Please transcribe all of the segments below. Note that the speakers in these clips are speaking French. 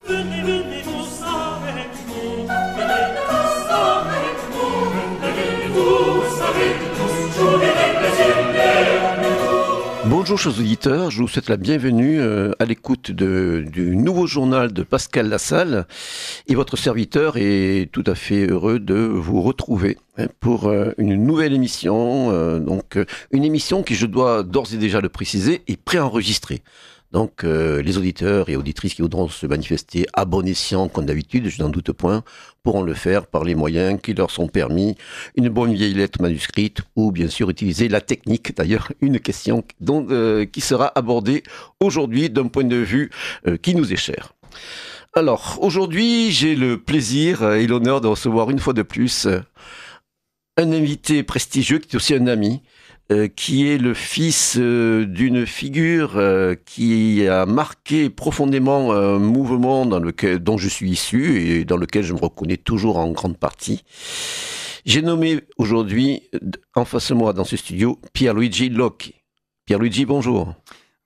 Venez tous avec nous, venez tous avec nous, venez tous avec nous, jouer des plaisirs nous. Bonjour chers auditeurs, je vous souhaite la bienvenue à l'écoute du nouveau journal de Pascal Lassalle et votre serviteur est tout à fait heureux de vous retrouver pour une nouvelle émission, donc une émission qui, je dois d'ores et déjà le préciser, est préenregistrée. Donc les auditeurs et auditrices qui voudront se manifester à bon escient, comme d'habitude, je n'en doute point, pourront le faire par les moyens qui leur sont permis, une bonne vieille lettre manuscrite ou bien sûr utiliser la technique, d'ailleurs une question qui sera abordée aujourd'hui d'un point de vue qui nous est cher. Alors aujourd'hui j'ai le plaisir et l'honneur de recevoir une fois de plus un invité prestigieux qui est aussi un ami, qui est le fils d'une figure qui a marqué profondément un mouvement dont je suis issu et dans lequel je me reconnais toujours en grande partie. J'ai nommé aujourd'hui, en face de moi dans ce studio, Pierluigi Locchi. Pierluigi, bonjour.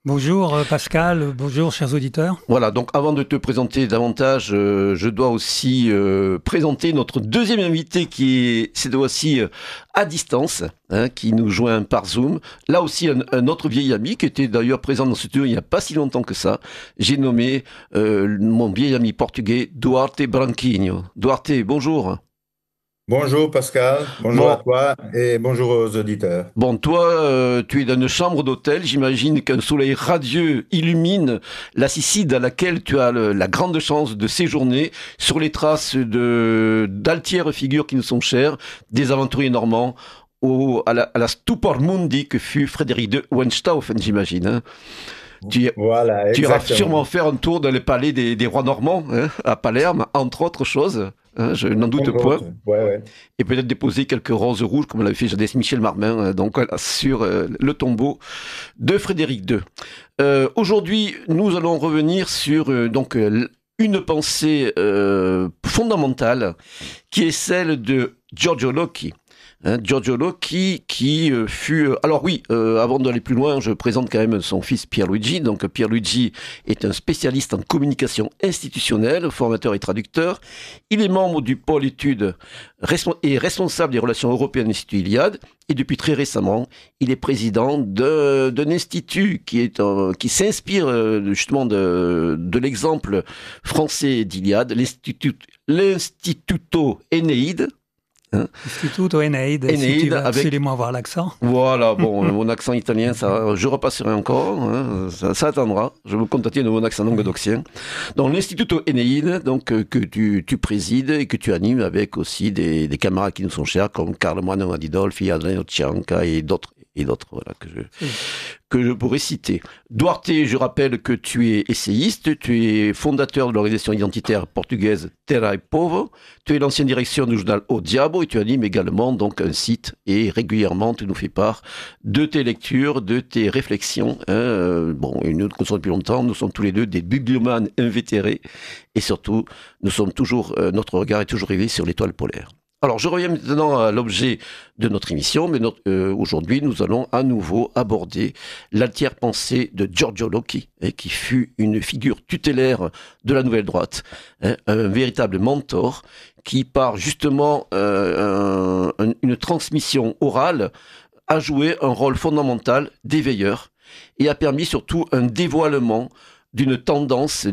Bonjour Pascal, bonjour chers auditeurs. Voilà, donc avant de te présenter davantage, je dois aussi présenter notre deuxième invité qui est cette fois-ci à distance, qui nous joint par Zoom. Là aussi un autre vieil ami qui était d'ailleurs présent dans ce studio il n'y a pas si longtemps que ça. J'ai nommé mon vieil ami portugais Duarte Branquinho. Duarte, bonjour. Bonjour Pascal, bonjour à toi et bonjour aux auditeurs. Bon, toi, tu es dans une chambre d'hôtel. J'imagine qu'un soleil radieux illumine la Sicile à laquelle tu as la grande chance de séjourner sur les traces d'altières figures qui nous sont chères, des aventuriers normands, à la Stupor Mundi que fut Frédéric de Hohenstaufen, j'imagine. Hein. Tu iras sûrement faire un tour dans le palais des rois normands, à Palerme, entre autres choses. Je n'en doute point. Ouais. Et peut-être déposer quelques roses rouges, comme l'avait fait jadis Michel Marmin, sur le tombeau de Frédéric II. Aujourd'hui, nous allons revenir sur une pensée fondamentale qui est celle de Giorgio Locchi. Giorgio Locchi qui fut... Alors oui, avant d'aller plus loin, je présente quand même son fils Pierluigi. Donc Pierluigi est un spécialiste en communication institutionnelle, formateur et traducteur. Il est membre du pôle études et responsable des relations européennes de l'Institut Iliade. Et depuis très récemment, il est président d'un institut qui s'inspire justement de l'exemple français d'Iliade, l'Instituto Eneide. Instituto Eneide, si tu veux absolument avoir l'accent. Voilà, bon, mon accent italien, ça, je repasserai encore, ça attendra. Je vais me contenter de mon accent languedocien. Donc, l'Instituto Eneide, que tu présides et que tu animes avec aussi des camarades qui nous sont chers, comme Carlo Manuel Adidolfi, Adriano Cianca et d'autres, voilà, que je pourrais citer. Duarte, je rappelle que tu es essayiste, tu es fondateur de l'organisation identitaire portugaise Terra e Povo, tu es l'ancienne direction du journal O Diabo et tu animes également donc un site et régulièrement tu nous fais part de tes lectures, de tes réflexions. Et nous nous connaissons depuis longtemps, nous sommes tous les deux des bibliomanes invétérés et surtout, notre regard est toujours rivé sur l'étoile polaire. Alors, je reviens maintenant à l'objet de notre émission, mais aujourd'hui, nous allons à nouveau aborder l'altière pensée de Giorgio Locchi, qui fut une figure tutélaire de la nouvelle droite, un véritable mentor, qui par justement une transmission orale a joué un rôle fondamental d'éveilleur et a permis surtout un dévoilement d'une tendance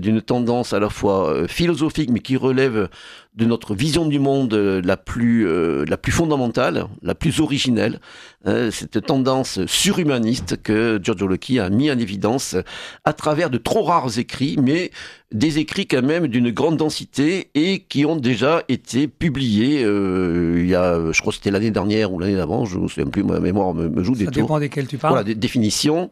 à la fois philosophique, mais qui relève de notre vision du monde la plus fondamentale, la plus originelle, cette tendance surhumaniste que Giorgio Locchi a mis en évidence à travers de trop rares écrits, mais des écrits quand même d'une grande densité et qui ont déjà été publiés il y a, je crois que c'était l'année dernière ou l'année d'avant, je ne me souviens plus, ma mémoire me joue des tours. Ça dépend desquels tu parles. Voilà, des définitions,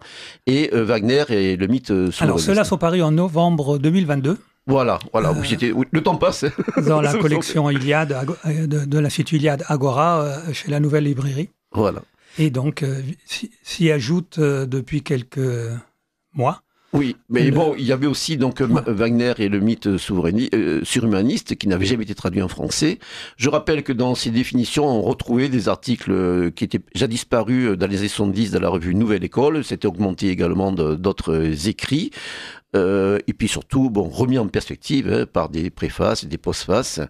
et Wagner et le mythe souverainiste. Alors ceux-là sont parus en novembre 2022. Voilà, le temps passe. Dans la collection Iliade, de l'Institut Iliade Agora, chez la Nouvelle Librairie. Voilà. Et donc, s'y ajoute depuis quelques mois. Oui, mais bon, il y avait aussi donc Wagner et le mythe surhumaniste qui n'avait jamais été traduit en français. Je rappelle que dans ces définitions, on retrouvait des articles qui étaient jadis parus dans les années 70 dans la revue Nouvelle École. C'était augmenté également d'autres écrits. et puis surtout, remis en perspective par des préfaces et des postfaces.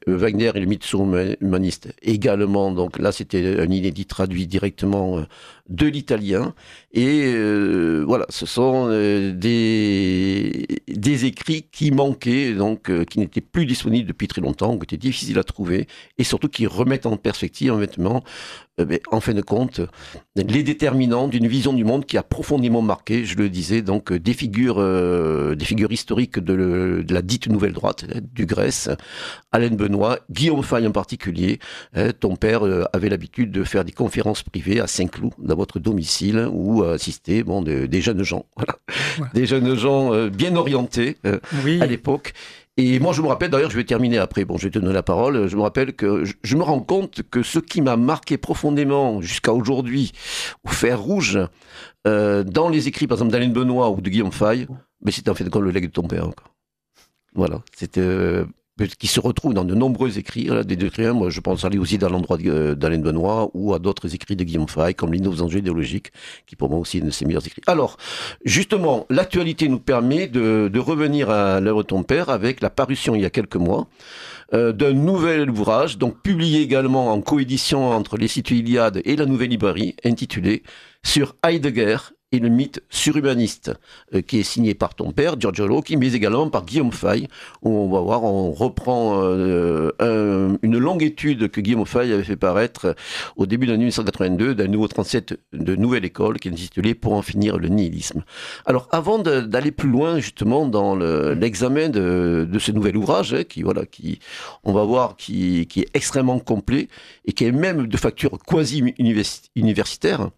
Wagner et le mythe surhumaniste également, donc là c'était un inédit traduit directement de l'italien, et voilà, ce sont des écrits qui manquaient, donc qui n'étaient plus disponibles depuis très longtemps, qui étaient difficiles à trouver, et surtout qui remettent en perspective, en fin de compte, les déterminants d'une vision du monde qui a profondément marqué, je le disais, donc des figures historiques de la dite nouvelle droite, du Grèce, Alain Benoît, Guillaume Fay en particulier. Ton père avait l'habitude de faire des conférences privées à Saint-Cloud, dans votre domicile, où assistaient des jeunes gens, voilà. Des jeunes gens bien orientés à l'époque. Et moi, je me rappelle, d'ailleurs, je vais terminer après, je vais te donner la parole, je me rappelle que je me rends compte que ce qui m'a marqué profondément jusqu'à aujourd'hui, au fer rouge, dans les écrits, par exemple, d'Alain Benoît ou de Guillaume Fay, c'était en fait comme le legs de ton père. Voilà, c'était... qui se retrouve dans de nombreux écrits, des écrivains, moi je pense aller aussi dans l'endroit d'Alain Benoît ou à d'autres écrits de Guillaume Fay, comme l'Hymne aux enjeux idéologiques, qui pour moi aussi est un de ses meilleurs écrits. Alors, justement, l'actualité nous permet de revenir à l'œuvre de ton père avec la parution il y a quelques mois d'un nouvel ouvrage, donc publié également en coédition entre l'Institut Iliade et la Nouvelle Librairie, intitulé « Sur Heidegger et le mythe surhumaniste », qui est signé par ton père, Giorgio Locchi, mais également par Guillaume Fay, où on reprend une longue étude que Guillaume Fay avait fait paraître au début de l'année 1982 d'un nouveau 37 de Nouvelle École, qui est intitulé « Pour en finir le nihilisme ». Alors, avant d'aller plus loin, justement, dans l'examen de ce nouvel ouvrage, on va voir, qui est extrêmement complet, et qui est même de facture quasi-universitaire,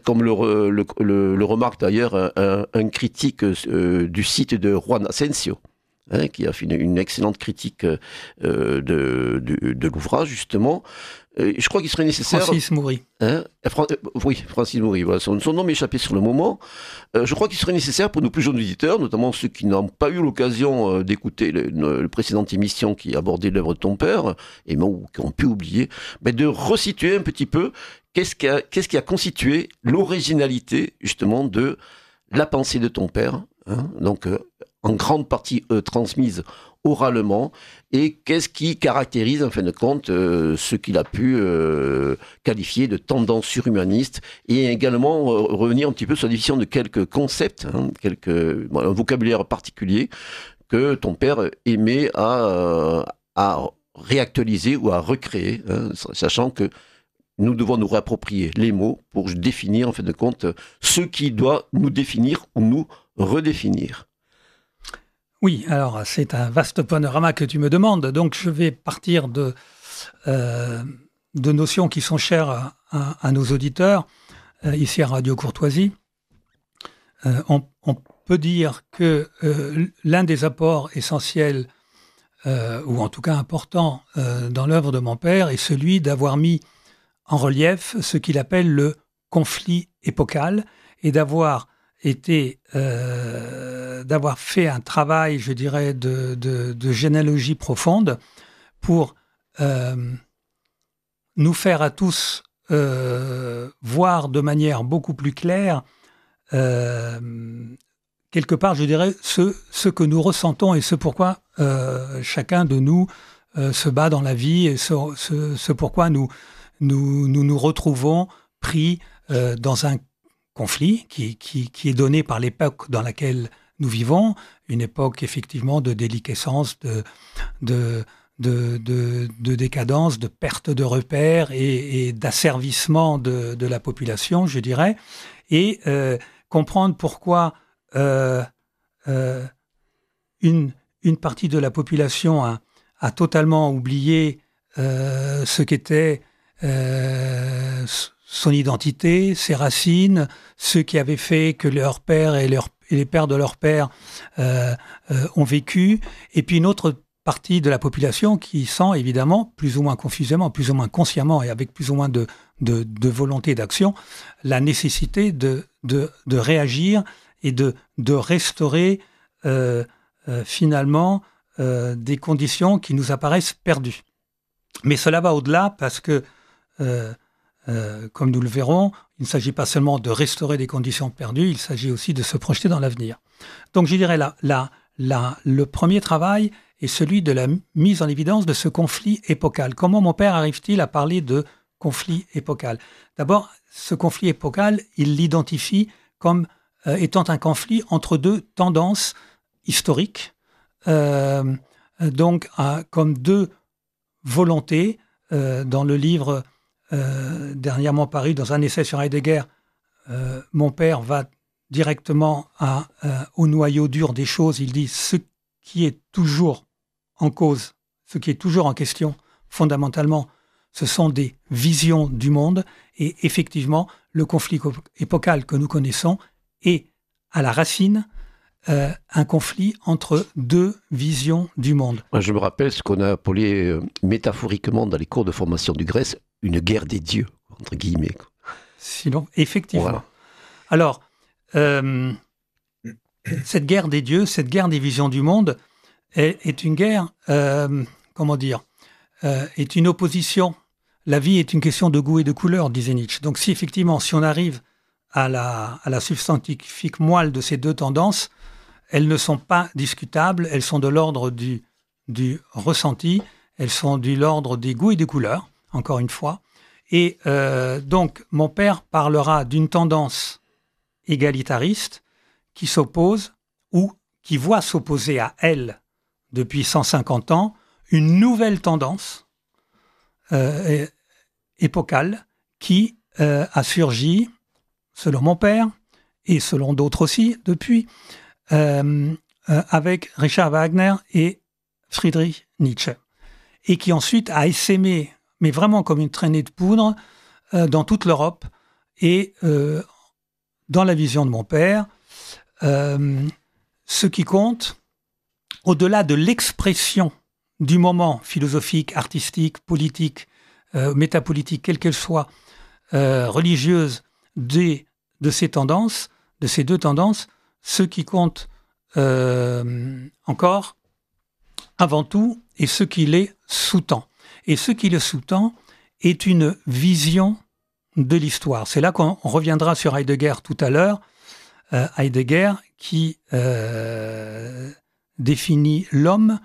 comme le remarque d'ailleurs un critique du site de Juan Asensio, qui a fait une excellente critique de l'ouvrage, justement. Je crois qu'il serait nécessaire... Francis Moury. Oui, Francis Moury, voilà, son nom m'échappait sur le moment. Je crois qu'il serait nécessaire pour nos plus jeunes auditeurs, notamment ceux qui n'ont pas eu l'occasion d'écouter le précédente émission qui abordait l'œuvre de ton père, et qui ont pu oublier, de resituer un petit peu qu'est-ce qui a constitué l'originalité, justement, de la pensée de ton père, donc en grande partie transmise oralement, et qu'est-ce qui caractérise, en fin de compte, ce qu'il a pu qualifier de tendance surhumaniste, et également revenir un petit peu sur la définition de quelques concepts, un vocabulaire particulier que ton père aimait à réactualiser ou à recréer, sachant que nous devons nous réapproprier les mots pour définir, en fin de compte, ce qui doit nous définir ou nous redéfinir. Oui, alors c'est un vaste panorama que tu me demandes, donc je vais partir de notions qui sont chères à nos auditeurs, ici à Radio Courtoisie. On peut dire que l'un des apports essentiels, ou en tout cas importants, dans l'œuvre de mon père est celui d'avoir mis en relief ce qu'il appelle le conflit épocal, et d'avoir fait un travail, je dirais, de généalogie profonde pour nous faire à tous voir de manière beaucoup plus claire, quelque part, je dirais, ce que nous ressentons et ce pourquoi chacun de nous se bat dans la vie, et ce pourquoi nous retrouvons pris dans un conflit qui est donné par l'époque dans laquelle nous vivons, une époque effectivement de déliquescence, de décadence, de perte de repères et d'asservissement de la population, je dirais, et comprendre pourquoi une partie de la population a totalement oublié ce qu'était son identité, ses racines, ce qui avait fait que leurs pères et les pères de leurs pères ont vécu, et puis une autre partie de la population qui sent évidemment, plus ou moins confusément, plus ou moins consciemment et avec plus ou moins de volonté d'action, la nécessité de réagir et de restaurer finalement des conditions qui nous apparaissent perdues. Mais cela va au-delà parce que comme nous le verrons, il ne s'agit pas seulement de restaurer des conditions perdues, il s'agit aussi de se projeter dans l'avenir. Donc je dirais le premier travail est celui de la mise en évidence de ce conflit épocal. Comment mon père arrive-t-il à parler de conflit épocal ? D'abord, ce conflit épocal, il l'identifie comme étant un conflit entre deux tendances historiques, donc comme deux volontés. Dans le livre dernièrement paru, dans un essai sur Heidegger, mon père va directement au noyau dur des choses. Il dit ce qui est toujours en cause, ce qui est toujours en question, fondamentalement, ce sont des visions du monde. Et effectivement, le conflit épocal que nous connaissons est à la racine un conflit entre deux visions du monde. Moi, je me rappelle ce qu'on a appelé métaphoriquement dans les cours de formation du Grèce une guerre des dieux, entre guillemets. Sinon, effectivement. Voilà. Alors, cette guerre des dieux, cette guerre des visions du monde est une guerre, est une opposition. La vie est une question de goût et de couleur, disait Nietzsche. Donc si effectivement, si on arrive à la substantifique moelle de ces deux tendances, elles ne sont pas discutables, elles sont de l'ordre du ressenti, elles sont de l'ordre des goûts et des couleurs, encore une fois. Et donc, mon père parlera d'une tendance égalitariste qui s'oppose ou qui voit s'opposer à elle depuis 150 ans une nouvelle tendance épocale qui a surgi, selon mon père et selon d'autres aussi depuis, avec Richard Wagner et Friedrich Nietzsche, et qui ensuite a essaimé, mais vraiment comme une traînée de poudre, dans toute l'Europe et dans la vision de mon père. Ce qui compte, au-delà de l'expression du moment philosophique, artistique, politique, métapolitique, quelle qu'elle soit, religieuse, de ces tendances, de ces deux tendances, ce qui compte encore, avant tout, est ce qui les sous-tend. Et ce qui le sous-tend est une vision de l'histoire. C'est là qu'on reviendra sur Heidegger tout à l'heure. Heidegger qui définit l'homme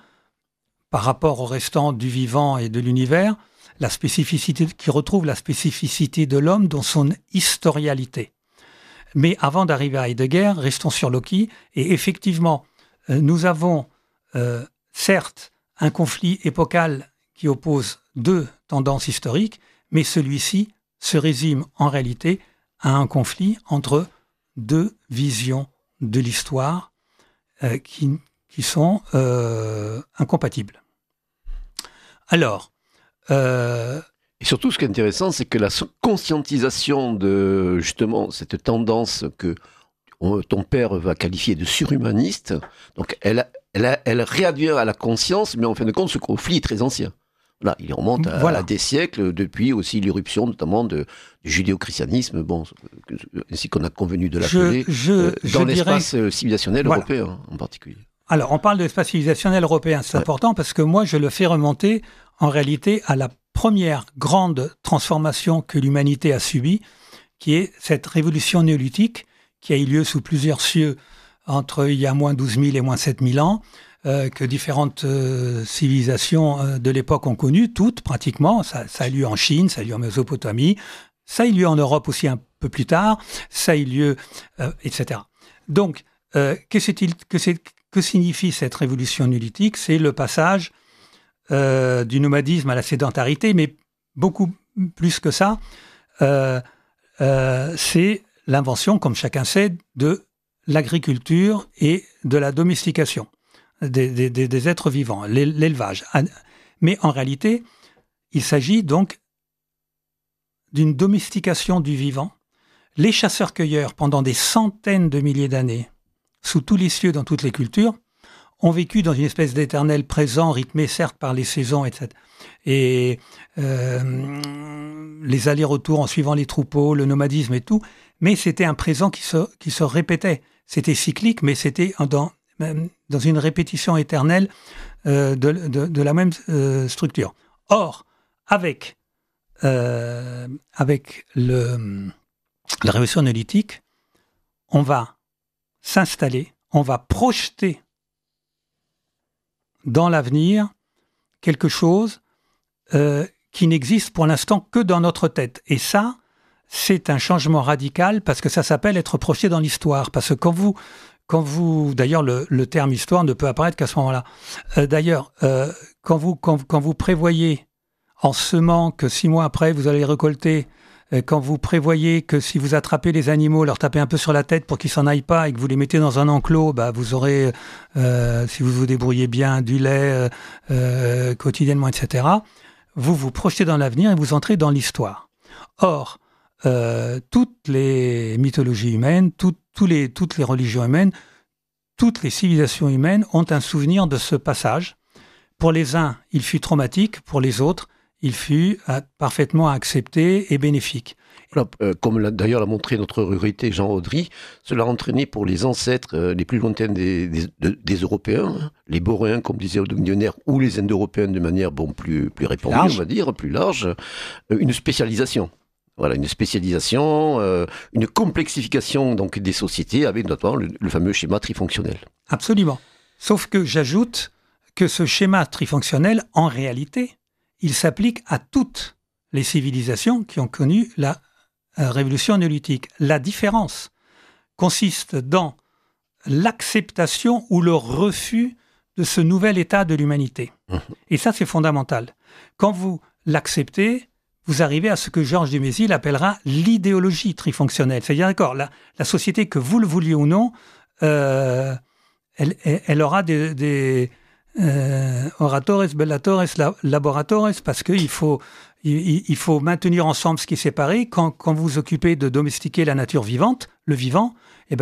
par rapport au restant du vivant et de l'univers, qui retrouve la spécificité de l'homme dans son historialité. Mais avant d'arriver à Heidegger, restons sur Locke. Et effectivement, nous avons certes un conflit épocal qui oppose deux tendances historiques, mais celui-ci se résume en réalité à un conflit entre deux visions de l'histoire qui sont incompatibles. Alors... Et surtout, ce qui est intéressant, c'est que la conscientisation de, justement, cette tendance que ton père va qualifier de surhumaniste, donc elle réadvient à la conscience, mais en fin de compte, ce conflit est très ancien. Là, il remonte à des siècles, depuis aussi l'irruption notamment du judéo-christianisme, ainsi qu'on a convenu de l'appeler, dans l'espace civilisationnel européen en particulier. Alors, on parle de l'espace civilisationnel européen, c'est important parce que moi, je le fais remonter en réalité à la première grande transformation que l'humanité a subie, qui est cette révolution néolithique qui a eu lieu sous plusieurs cieux entre il y a moins 12 000 et moins 7 000 ans, que différentes civilisations de l'époque ont connu, toutes pratiquement. Ça a eu lieu en Chine, ça a eu lieu en Mésopotamie, ça a eu lieu en Europe aussi un peu plus tard, ça a eu lieu, etc. Donc, que signifie cette révolution néolithique ? C'est le passage du nomadisme à la sédentarité, mais beaucoup plus que ça, c'est l'invention, comme chacun sait, de l'agriculture et de la domestication des êtres vivants, l'élevage. Mais en réalité, il s'agit donc d'une domestication du vivant. Les chasseurs-cueilleurs, pendant des centaines de milliers d'années, sous tous les cieux, dans toutes les cultures, ont vécu dans une espèce d'éternel présent, rythmé certes par les saisons, etc. Et les allers-retours en suivant les troupeaux, le nomadisme et tout, mais c'était un présent qui se répétait. C'était cyclique, mais c'était dans une répétition éternelle de la même structure. Or, avec avec la révolution néolithique, on va s'installer, on va projeter dans l'avenir quelque chose qui n'existe pour l'instant que dans notre tête. Et ça, c'est un changement radical parce que ça s'appelle être projeté dans l'histoire. Parce que quand vous d'ailleurs, le terme histoire ne peut apparaître qu'à ce moment-là. Quand vous prévoyez en semant que 6 mois après, vous allez récolter, quand vous prévoyez que si vous attrapez les animaux, leur tapez un peu sur la tête pour qu'ils s'en aillent pas et que vous les mettez dans un enclos, vous aurez, si vous vous débrouillez bien, du lait quotidiennement, etc. Vous vous projetez dans l'avenir et vous entrez dans l'histoire. Or, toutes les mythologies humaines, toutes les religions humaines, toutes les civilisations humaines ont un souvenir de ce passage. Pour les uns, il fut traumatique, pour les autres, il fut parfaitement accepté et bénéfique. Voilà, comme d'ailleurs l'a montré notre ruralité Jean Audry, cela a entraîné pour les ancêtres les plus lointains des Européens, les Boréens, comme disait le millionnaire, ou les Indo-Européens de manière plus répandue, on va dire, plus large, une spécialisation. Voilà, une spécialisation, une complexification donc des sociétés avec notamment le fameux schéma trifonctionnel. Absolument. Sauf que j'ajoute que ce schéma trifonctionnel, en réalité, il s'applique à toutes les civilisations qui ont connu la révolution néolithique. La différence consiste dans l'acceptation ou le refus de ce nouvel état de l'humanité. Et ça, c'est fondamental. Quand vous l'acceptez, vous arrivez à ce que Georges Dumézil appellera l'idéologie trifonctionnelle. C'est-à-dire, d'accord, la société, que vous le vouliez ou non, elle aura des oratores, bellatores, laboratores, parce qu'il faut maintenir ensemble ce qui est séparé. Quand vous vous occupez de domestiquer la nature vivante, le vivant,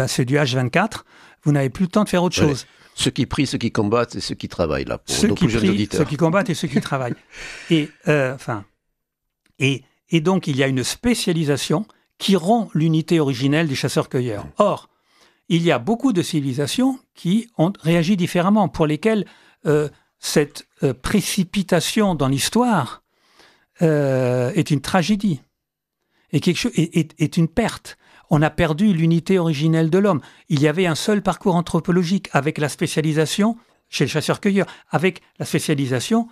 c'est du H24, vous n'avez plus le temps de faire autre chose. Ceux qui prient, ceux qui combattent et ceux qui travaillent, là, pour ceux nos qui plus jeunes auditeurs. Ceux qui combattent et ceux qui travaillent. Et donc, il y a une spécialisation qui rompt l'unité originelle des chasseurs-cueilleurs. Or, il y a beaucoup de civilisations qui ont réagi différemment, pour lesquelles cette précipitation dans l'histoire est une tragédie, est une perte. On a perdu l'unité originelle de l'homme. Il y avait un seul parcours anthropologique avec la spécialisation chez le chasseur-cueilleur. Avec la spécialisation,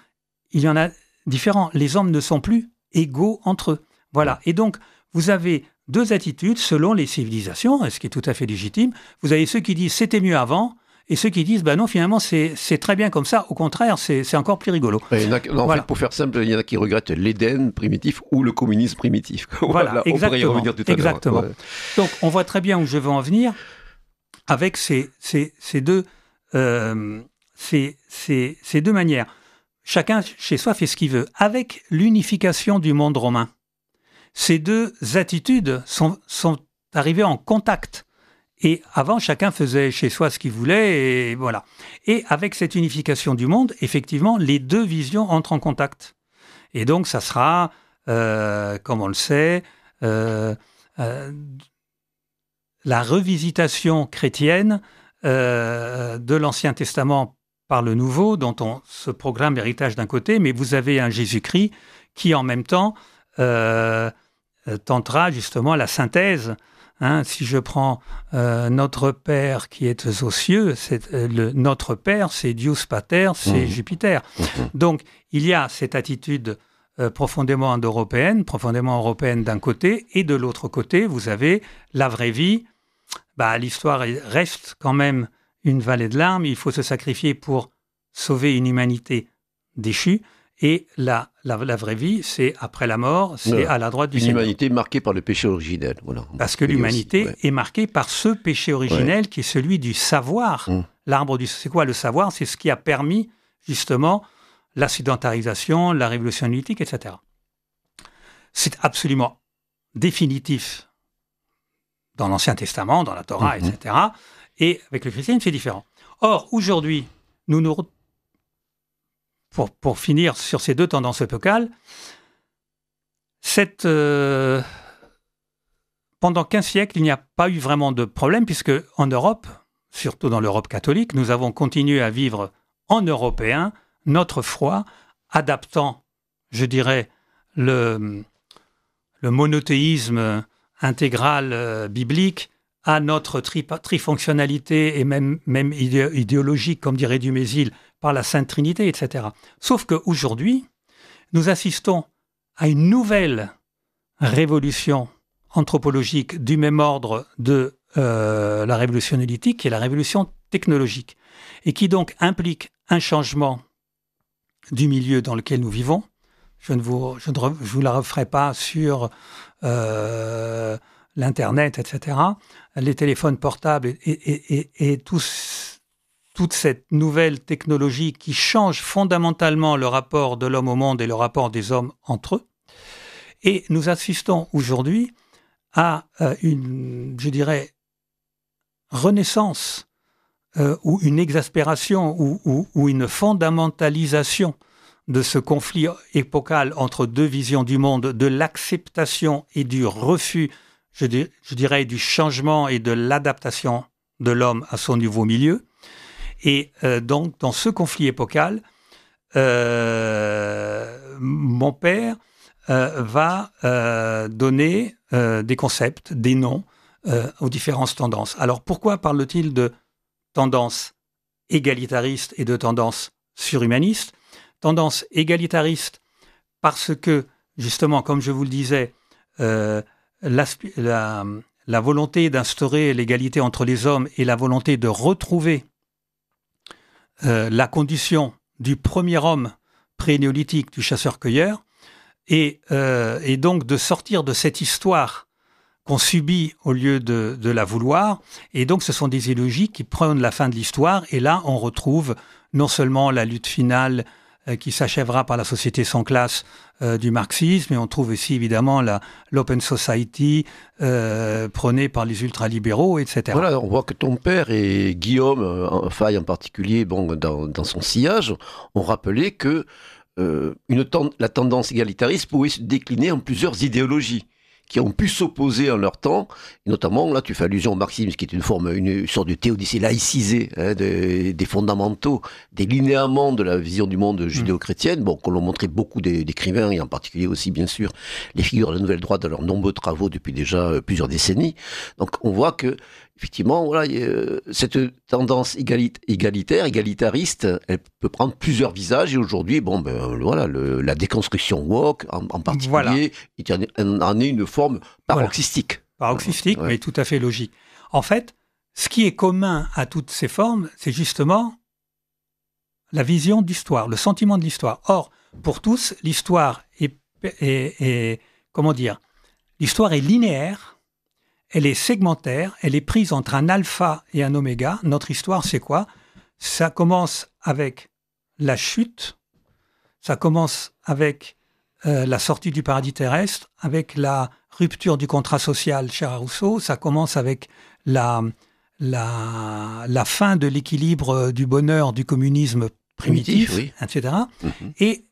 il y en a différents. Les hommes ne sont plus égaux entre eux. Voilà. Et donc, vous avez deux attitudes selon les civilisations, ce qui est tout à fait légitime. Vous avez ceux qui disent « c'était mieux avant », et ceux qui disent non, finalement, c'est très bien comme ça. Au contraire, c'est encore plus rigolo. En fait, pour faire simple, il y en a qui regrettent l'Éden primitif ou le communisme primitif. Voilà, exactement. On pourrait y revenir tout à l'heure. Exactement. Ouais. Donc, on voit très bien où je veux en venir avec ces deux manières. Chacun, chez soi, fait ce qu'il veut. Avec l'unification du monde romain, ces deux attitudes sont arrivées en contact. Et avant, chacun faisait chez soi ce qu'il voulait, et voilà. Et avec cette unification du monde, effectivement, les deux visions entrent en contact. Et donc, ça sera, comme on le sait, la revisitation chrétienne de l'Ancien Testament par le Nouveau, dont on se proclame l'héritage d'un côté, mais vous avez un Jésus-Christ qui, en même temps, tentera justement la synthèse. Si je prends notre Père qui est aux cieux, notre Père, c'est Deus Pater, c'est Jupiter. Donc, il y a cette attitude profondément indo-européenne, profondément européenne d'un côté, et de l'autre côté, vous avez la vraie vie. L'histoire reste quand même une vallée de larmes, il faut se sacrifier pour sauver une humanité déchue. Et la vraie vie, c'est après la mort, c'est à la droite du Seigneur. Une humanité marquée par le péché originel. Voilà. Parce que l'humanité est marquée par ce péché originel qui est celui du savoir. L'arbre du... C'est quoi le savoir? C'est ce qui a permis, justement, la sédentarisation, la révolution néolithique, etc. C'est absolument définitif dans l'Ancien Testament, dans la Torah, etc. Et avec le christianisme, c'est différent. Or, aujourd'hui, pour finir sur ces deux tendances épocales, pendant 15 siècles, il n'y a pas eu vraiment de problème, puisque en Europe, surtout dans l'Europe catholique, nous avons continué à vivre en européen notre foi, adaptant, je dirais, monothéisme intégral biblique à notre trifonctionnalité et même idéologique, comme dirait Dumézil, par la Sainte Trinité, etc. Sauf qu'aujourd'hui, nous assistons à une nouvelle révolution anthropologique du même ordre de la révolution néolithique, qui est la révolution technologique, et qui donc implique un changement du milieu dans lequel nous vivons. Je ne vous la referai pas sur l'Internet, etc., les téléphones portables et toute cette nouvelle technologie qui change fondamentalement le rapport de l'homme au monde et le rapport des hommes entre eux. Et nous assistons aujourd'hui à une, je dirais, renaissance ou une exaspération ou une fondamentalisation de ce conflit épocal entre deux visions du monde, de l'acceptation et du refus, je dirais, du changement et de l'adaptation de l'homme à son nouveau milieu. Et donc, dans ce conflit épocal, mon père va donner des concepts, des noms aux différentes tendances. Alors, pourquoi parle-t-il de tendance égalitariste et de tendance surhumaniste? Tendance égalitariste parce que, justement, comme je vous le disais, la volonté d'instaurer l'égalité entre les hommes et la volonté de retrouver la condition du premier homme pré-néolithique, du chasseur-cueilleur, et donc de sortir de cette histoire qu'on subit au lieu de la vouloir. Et donc, ce sont des idéologies qui prennent la fin de l'histoire. Et là, on retrouve non seulement la lutte finale qui s'achèvera par la société sans classe du marxisme, mais on trouve aussi évidemment l'open society prônée par les ultralibéraux, etc. Voilà, on voit que ton père et Guillaume Faye en particulier, bon, dans son sillage, ont rappelé que la tendance égalitariste pouvait se décliner en plusieurs idéologies qui ont pu s'opposer en leur temps, et notamment, là tu fais allusion au marxisme, qui est une sorte de théodicée laïcisée, des fondamentaux, des linéaments de la vision du monde judéo-chrétienne, bon, qu'on l'ont montré beaucoup d'écrivains, et en particulier aussi, bien sûr, les figures de la Nouvelle Droite dans leurs nombreux travaux depuis déjà plusieurs décennies. Donc on voit que, effectivement, voilà, cette tendance égalitariste, elle peut prendre plusieurs visages, et aujourd'hui, bon, voilà, la déconstruction woke, en particulier, en est une forme paroxystique. Voilà. Paroxystique, mais tout à fait logique. En fait, ce qui est commun à toutes ces formes, c'est justement la vision d'histoire, le sentiment de l'histoire. Or, pour tous, l'histoire est comment dire, l'histoire est linéaire, elle est segmentaire, elle est prise entre un alpha et un oméga. Notre histoire, c'est quoi? Ça commence avec la chute, ça commence avec la sortie du paradis terrestre, avec la rupture du contrat social chez Rousseau, ça commence avec la fin de l'équilibre du bonheur du communisme primitif, oui, etc. Et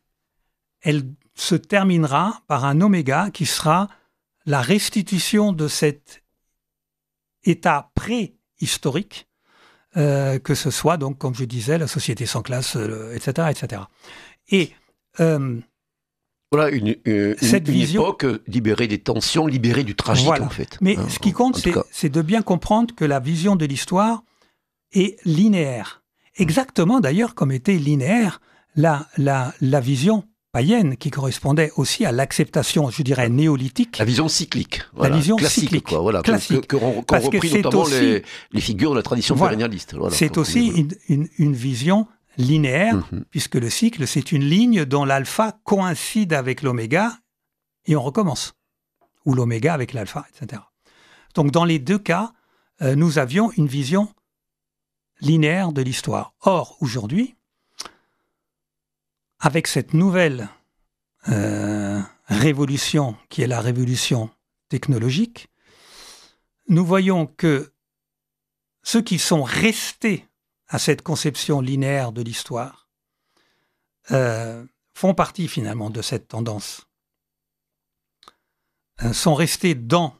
elle se terminera par un oméga qui sera la restitution de cet état préhistorique, que ce soit, donc, comme je disais, la société sans classe, etc., etc. Et voilà une vision, époque libérée des tensions, libérée du tragique, voilà, en fait. Mais ce qui compte, c'est de bien comprendre que la vision de l'histoire est linéaire. Exactement, d'ailleurs, comme était linéaire la vision païenne, qui correspondait aussi à l'acceptation, je dirais, néolithique. La vision cyclique. Voilà, la vision classique, cyclique. Quoi, voilà, classique. Qu'ont repris notamment aussi, les figures de la tradition pérennialiste. Voilà, c'est aussi une vision linéaire, puisque le cycle, c'est une ligne dont l'alpha coïncide avec l'oméga, et on recommence. Ou l'oméga avec l'alpha, etc. Donc, dans les deux cas, nous avions une vision linéaire de l'histoire. Or, aujourd'hui, avec cette nouvelle révolution, qui est la révolution technologique, nous voyons que ceux qui sont restés à cette conception linéaire de l'histoire font partie finalement de cette tendance, sont restés dans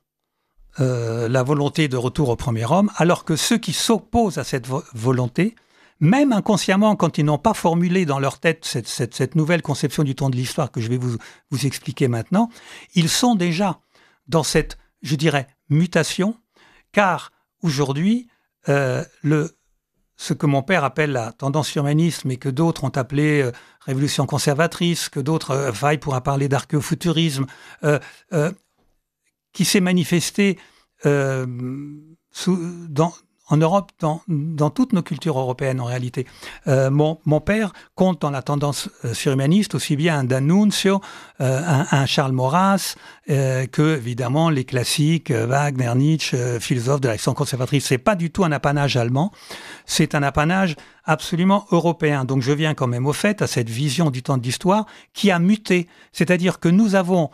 la volonté de retour au premier homme, alors que ceux qui s'opposent à cette volonté même inconsciemment, quand ils n'ont pas formulé dans leur tête cette nouvelle conception du temps de l'histoire que je vais vous expliquer maintenant, ils sont déjà dans cette, je dirais, mutation, car aujourd'hui, ce que mon père appelle la tendance humaniste, mais que d'autres ont appelé révolution conservatrice, que d'autres, Faye pourra parler d'archéofuturisme, qui s'est manifesté en Europe, dans toutes nos cultures européennes en réalité. Mon père compte dans la tendance surhumaniste aussi bien un D'Annunzio, un Charles Maurras, que évidemment les classiques, Wagner, Nietzsche, philosophes de la réaction conservatrice. C'est pas du tout un apanage allemand, c'est un apanage absolument européen. Donc je viens quand même au fait à cette vision du temps de l'histoire qui a muté. C'est-à-dire que nous avons,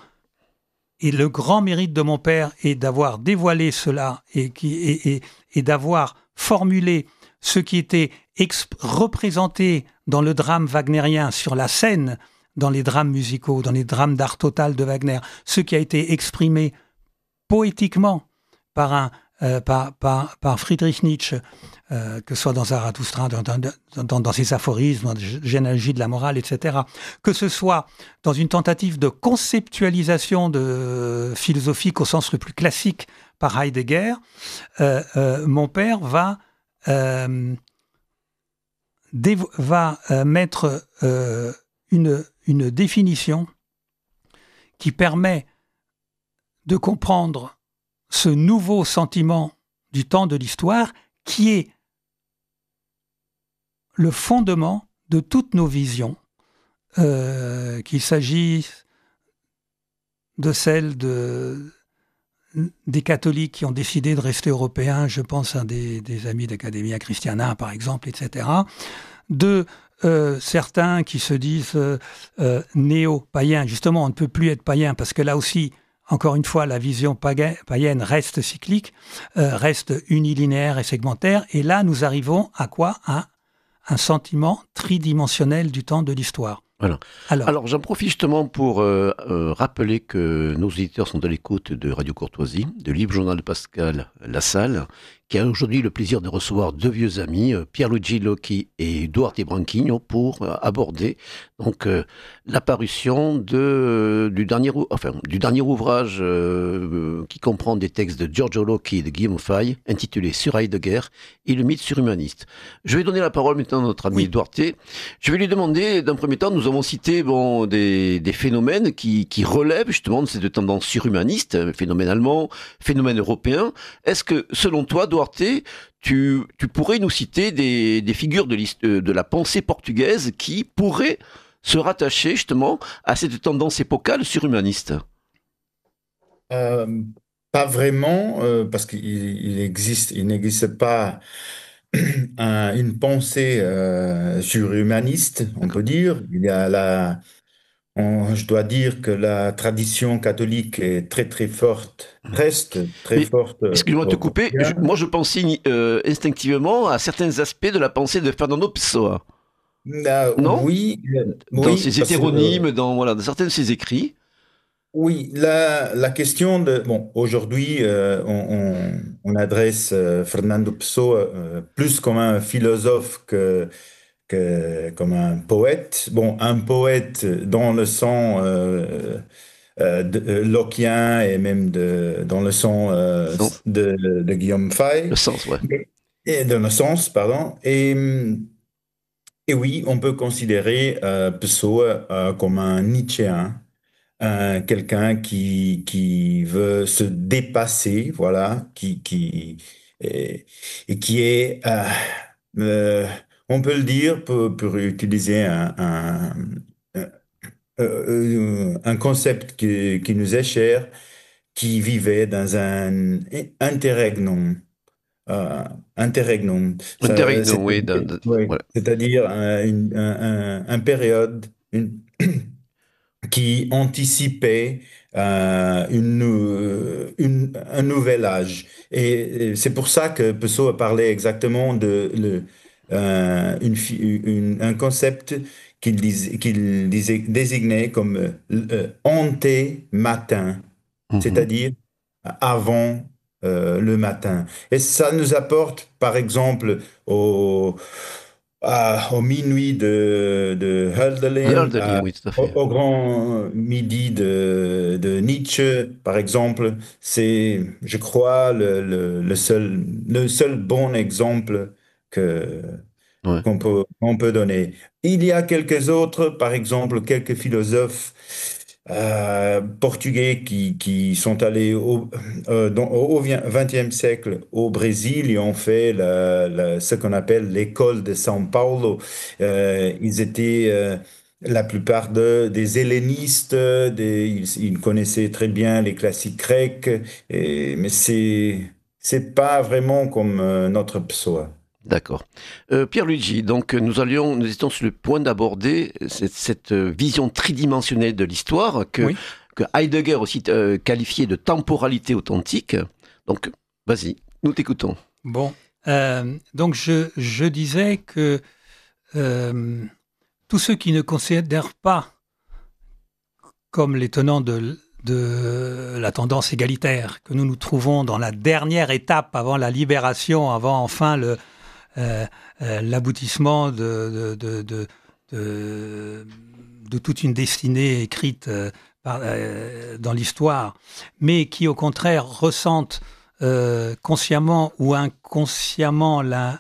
et le grand mérite de mon père est d'avoir dévoilé cela et d'avoir formulé ce qui était représenté dans le drame wagnérien sur la scène, dans les drames musicaux, dans les drames d'art total de Wagner, ce qui a été exprimé poétiquement par Friedrich Nietzsche, que ce soit dans Zarathustra, dans ses aphorismes, dans la généalogie de la morale, etc., que ce soit dans une tentative de conceptualisation philosophique au sens le plus classique par Heidegger, mon père va mettre une définition qui permet de comprendre ce nouveau sentiment du temps de l'histoire qui est le fondement de toutes nos visions, qu'il s'agisse de celles des catholiques qui ont décidé de rester européens, je pense à des amis d'Academia Christiana par exemple, etc., de certains qui se disent néo-païens. Justement, on ne peut plus être païen parce que là aussi, encore une fois, la vision païenne reste cyclique, reste unilinéaire et segmentaire. Et là, nous arrivons à quoi? À un sentiment tridimensionnel du temps de l'histoire. Voilà. Alors j'en profite justement pour rappeler que nos auditeurs sont à l'écoute de Radio Courtoisie, de Libre Journal de Pascal Lassalle, qui a aujourd'hui le plaisir de recevoir deux vieux amis, Pierluigi Locchi et Duarte Branchigno, pour aborder donc la parution du dernier ouvrage qui comprend des textes de Giorgio Locchi et de Guillaume Faye, intitulé Sur Heidegger et le mythe surhumaniste. Je vais donner la parole maintenant à notre ami Duarte. Je vais lui demander, d'un premier temps, nous avons cité des phénomènes qui relèvent justement de cette tendance surhumaniste, phénomène allemand, phénomène européen. Est-ce que, selon toi, Duarte, tu pourrais nous citer des figures de la pensée portugaise qui pourraient se rattacher justement à cette tendance épocale surhumaniste? Pas vraiment, parce qu'il n'existe pas une pensée surhumaniste, on peut dire. Il y a je dois dire que la tradition catholique est très très forte, reste très Mais, forte excuse-moi de te au couper, Portugal. moi je pensais instinctivement à certains aspects de la pensée de Fernando Pessoa, non? Oui, Dans oui, ses parce que hétéronymes, dans certains de ses écrits. oui, la question de bon, aujourd'hui, on adresse Fernando Pessoa plus comme un philosophe que comme un poète. Bon, un poète dans le sens locquien et même dans le sens Sens, de Guillaume le Fay, sens, ouais. et dans le sens, pardon. Et oui, on peut considérer Pessoa comme un Nietzschéen, quelqu'un qui veut se dépasser, voilà, et qui est, euh, on peut le dire, pour utiliser un concept qui nous est cher, qui vivait dans un interregnum. Euh, interregnum, Interregnum, oui. ouais, Voilà. c'est-à-dire un période qui anticipait un nouvel âge. Et c'est pour ça que Pessoa parlait exactement de un concept qu'il désignait comme ante-matin, Mhm. c'est-à-dire avant le matin. Et ça nous apporte, par exemple, au minuit de Hölderlin, Hölderlin, oui, tout à au, fait. au grand midi de Nietzsche, par exemple. C'est, je crois, le seul bon exemple que, Ouais. qu'on peut donner. Il y a quelques autres, par exemple, quelques philosophes portugais qui sont allés au XXe siècle au Brésil et ont fait ce qu'on appelle l'école de São Paulo. Ils étaient la plupart des hellénistes, ils connaissaient très bien les classiques grecs, mais c'est pas vraiment comme notre psoa. D'accord. Pierluigi, donc nous étions sur le point d'aborder cette vision tridimensionnelle de l'histoire Oui. que Heidegger aussi qualifiait de temporalité authentique. Donc, vas-y, nous t'écoutons. Bon, donc je disais que tous ceux qui ne considèrent pas comme les tenants de la tendance égalitaire que nous nous trouvons dans la dernière étape avant la libération, avant enfin l'aboutissement de toute une destinée écrite dans l'histoire, mais qui au contraire ressentent consciemment ou inconsciemment la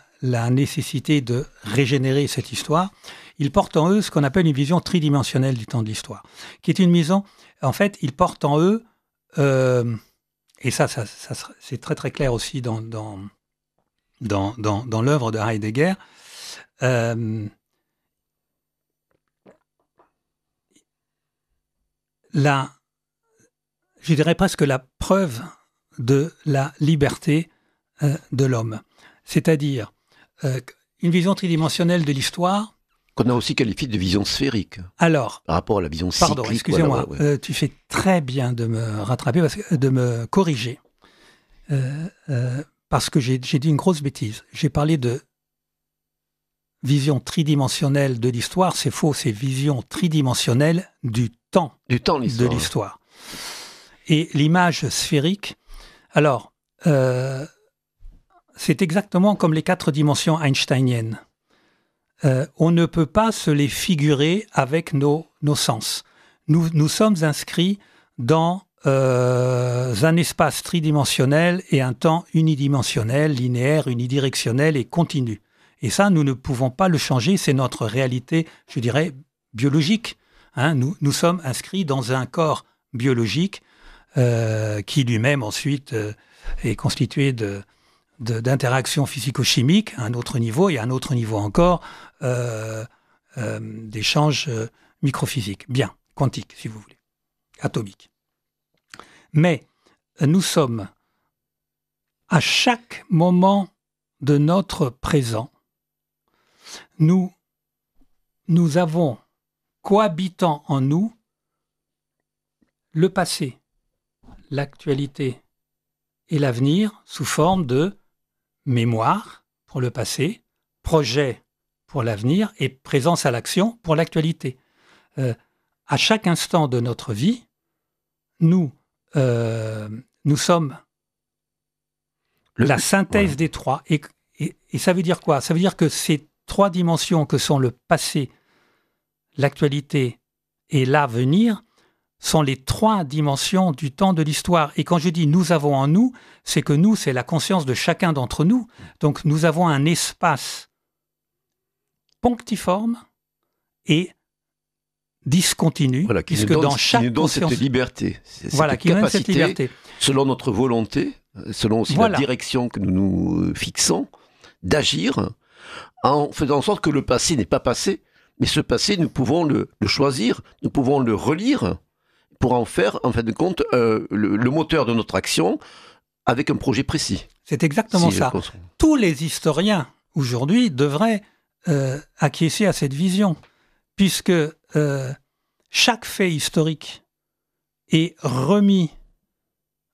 nécessité de régénérer cette histoire, ils portent en eux ce qu'on appelle une vision tridimensionnelle du temps de l'histoire, qui est une vision, en fait, ils portent en eux, et ça c'est très très clair aussi dans l'œuvre de Heidegger, je dirais presque la preuve de la liberté de l'homme. C'est-à-dire une vision tridimensionnelle de l'histoire. Qu'on a aussi qualifié de vision sphérique. Alors, par rapport à la vision cyclique. pardon, excusez-moi, voilà, ouais. tu fais très bien de me rattraper, de me corriger. Parce que j'ai dit une grosse bêtise. J'ai parlé de vision tridimensionnelle de l'histoire, c'est faux, c'est vision tridimensionnelle du temps de l'histoire. Et l'image sphérique, alors, c'est exactement comme les 4 dimensions einsteiniennes. On ne peut pas se les figurer avec nos sens. Nous sommes inscrits dans un espace tridimensionnel et un temps unidimensionnel, linéaire, unidirectionnel et continu. Et ça, nous ne pouvons pas le changer, c'est notre réalité, je dirais, biologique. Hein, nous sommes inscrits dans un corps biologique qui lui-même ensuite est constitué d'interactions physico-chimiques à un autre niveau et à un autre niveau encore d'échanges microphysiques. Bien, quantiques si vous voulez, atomiques. Mais nous sommes à chaque moment de notre présent, nous avons cohabitant en nous le passé, l'actualité et l'avenir sous forme de mémoire pour le passé, projet pour l'avenir et présence à l'action pour l'actualité. À chaque instant de notre vie, nous sommes la synthèse des trois. Et ça veut dire quoi? Ça veut dire que ces 3 dimensions que sont le passé, l'actualité et l'avenir sont les 3 dimensions du temps de l'histoire. Et quand je dis « nous avons en nous », c'est que nous, c'est la conscience de chacun d'entre nous. Donc nous avons un espace ponctiforme et discontinu, voilà, puisque dans chaque conscience... cette liberté, voilà, qui donne cette liberté. Selon notre volonté, selon aussi la direction que nous nous fixons, d'agir en faisant en sorte que le passé n'est pas passé, mais ce passé, nous pouvons le choisir, nous pouvons le relire pour en faire, en fin de compte, le moteur de notre action avec un projet précis. C'est exactement ça. Tous les historiens, aujourd'hui, devraient acquiescer à cette vision, puisque chaque fait historique est remis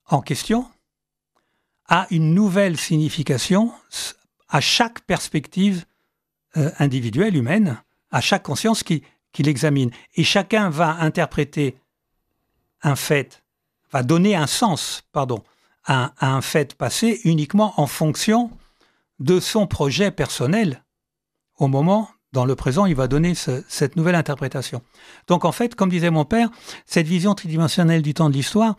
en question, a une nouvelle signification à chaque perspective individuelle, humaine, à chaque conscience qui l'examine. Et chacun va interpréter un fait, va donner un sens, à un fait passé uniquement en fonction de son projet personnel au moment, dans le présent, il va donner cette nouvelle interprétation. Donc en fait, comme disait mon père, cette vision tridimensionnelle du temps de l'histoire,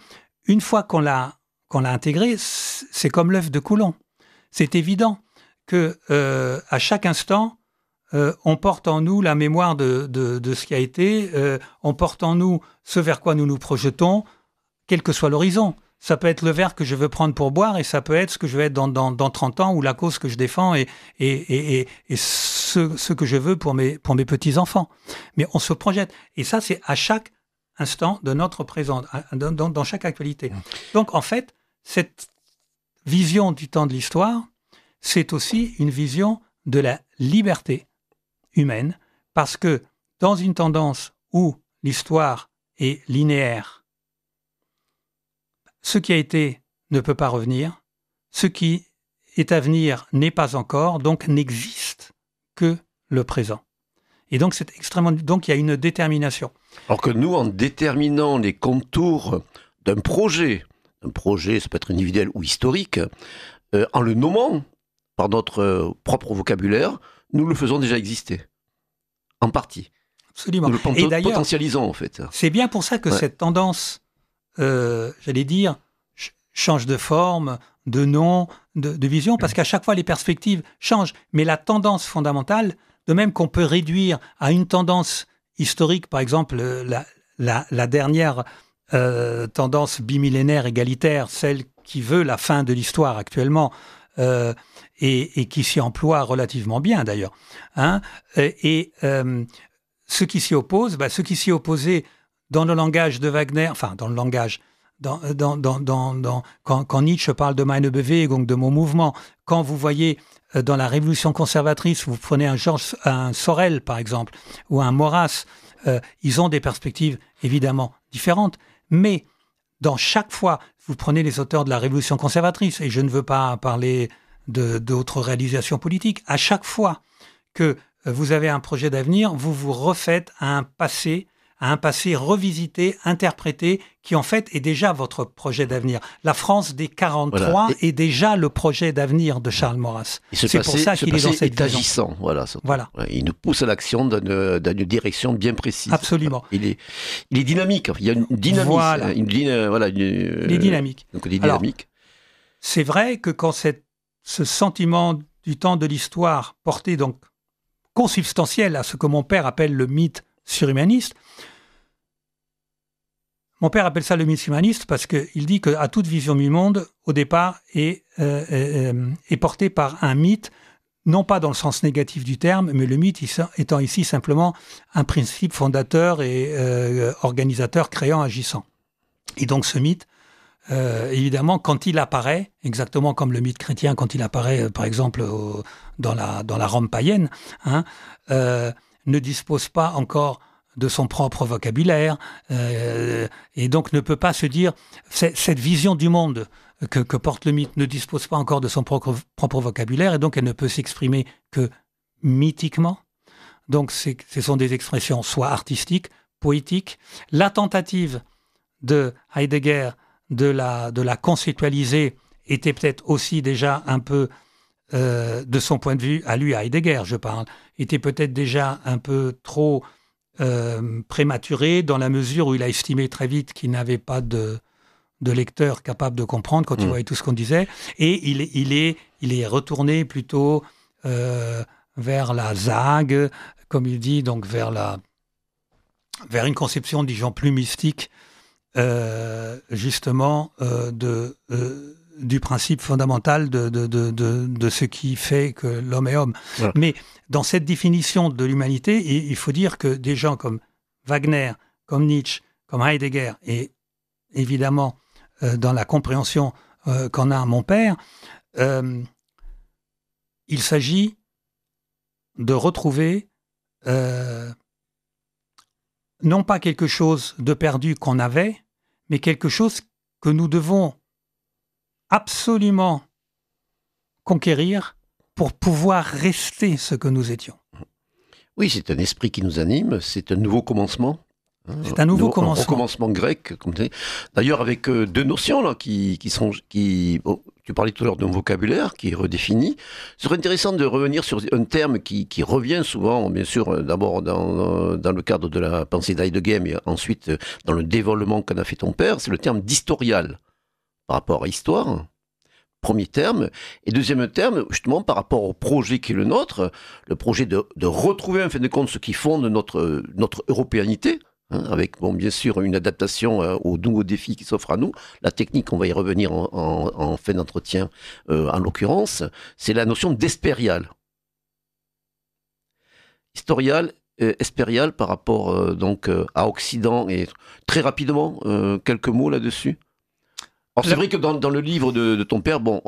une fois qu'on l'a intégrée, c'est comme l'œuf de Coulomb. C'est évident que à chaque instant, on porte en nous la mémoire de ce qui a été, on porte en nous ce vers quoi nous nous projetons, quel que soit l'horizon. Ça peut être le verre que je veux prendre pour boire et ça peut être ce que je vais être dans 30 ans ou la cause que je défends et ce que je veux pour mes petits-enfants. Mais on se projette. Et ça, c'est à chaque instant de notre présent, dans chaque actualité. Donc, en fait, cette vision du temps de l'histoire, c'est aussi une vision de la liberté humaine, parce que dans une tendance où l'histoire est linéaire, ce qui a été ne peut pas revenir, ce qui est à venir n'est pas encore, donc n'existe que le présent. Et donc c'est extrêmement, donc il y a une détermination. Alors que nous, en déterminant les contours d'un projet, ça peut être individuel ou historique, en le nommant par notre propre vocabulaire, nous le faisons déjà exister, en partie. Absolument. Nous le Et d'ailleurs, potentialisons en fait. C'est bien pour ça que cette tendance, j'allais dire, change de forme, de nom, de vision, parce qu'à chaque fois les perspectives changent. Mais la tendance fondamentale, de même qu'on peut réduire à une tendance historique, par exemple la dernière tendance bimillénaire égalitaire, celle qui veut la fin de l'histoire actuellement, et qui s'y emploie relativement bien d'ailleurs. Ce qui s'y oppose, ce qui s'y opposait dans le langage de Wagner, enfin dans le langage, quand Nietzsche parle de meine Bewegung, de mon mouvement, quand vous voyez dans la Révolution conservatrice, vous prenez un Sorel par exemple, ou un Maurras, ils ont des perspectives évidemment différentes, mais dans chaque fois, vous prenez les auteurs de la Révolution conservatrice, et je ne veux pas parler d'autres réalisations politiques, à chaque fois que vous avez un projet d'avenir, vous vous refaites à un passé revisité, interprété, qui en fait est déjà votre projet d'avenir. La France des 43 est déjà le projet d'avenir de Charles Maurras. C'est pour ça qu'il est dans cette vision. Agissant, voilà. Il nous pousse à l'action dans une direction bien précise. Absolument. Il est dynamique. Il y a une dynamique. Voilà. Il est dynamique. Donc il est dynamique. Alors, c'est vrai que quand ce sentiment du temps de l'histoire porté donc consubstantiel à ce que mon père appelle le mythe surhumaniste. Mon père appelle ça le mythe humaniste parce qu'il dit qu'à toute vision du monde, au départ, est portée par un mythe, non pas dans le sens négatif du terme, mais le mythe étant ici simplement un principe fondateur et organisateur, créant, agissant. Et donc ce mythe, évidemment, quand il apparaît, exactement comme le mythe chrétien, quand il apparaît, par exemple, dans la Rome païenne, ne dispose pas encore de son propre vocabulaire, et donc ne peut pas se dire, cette vision du monde que porte le mythe ne dispose pas encore de son propre vocabulaire, et donc elle ne peut s'exprimer que mythiquement. Donc ce sont des expressions soit artistiques, poétiques. La tentative de Heidegger de la conceptualiser était peut-être aussi déjà un peu, de son point de vue, à lui, à Heidegger, je parle, était peut-être déjà un peu trop prématuré dans la mesure où il a estimé très vite qu'il n'avait pas de lecteur capable de comprendre quand il voyait tout ce qu'on disait, et il est retourné plutôt vers la ZAG, comme il dit, donc vers une conception, disons, plus mystique, justement, du principe fondamental de ce qui fait que l'homme est homme. Voilà. Mais dans cette définition de l'humanité, il faut dire que des gens comme Wagner, comme Nietzsche, comme Heidegger, et évidemment dans la compréhension qu'en a mon père, il s'agit de retrouver non pas quelque chose de perdu qu'on avait, mais quelque chose que nous devons absolument conquérir pour pouvoir rester ce que nous étions. Oui, c'est un esprit qui nous anime, c'est un nouveau commencement, C'est un nouveau Un commencement. recommencement grec. D'ailleurs, avec deux notions là, tu parlais tout à l'heure d'un vocabulaire qui est redéfini. Ce serait intéressant de revenir sur un terme qui revient souvent, bien sûr, d'abord dans le cadre de la pensée d'Heidegger, mais ensuite dans le développement qu'en a fait ton père, c'est le terme d'historial par rapport à histoire. Premier terme. Et deuxième terme, justement, par rapport au projet qui est le nôtre, le projet de retrouver, en fin de compte, ce qui fonde notre européanité, avec, bon, bien sûr, une adaptation aux nouveaux défis qui s'offrent à nous. La technique, on va y revenir en fin d'entretien, en l'occurrence, c'est la notion d'espérial. Historial, espérial par rapport donc à Occident, et très rapidement, quelques mots là-dessus. Alors c'est vrai que dans le livre de ton père, bon,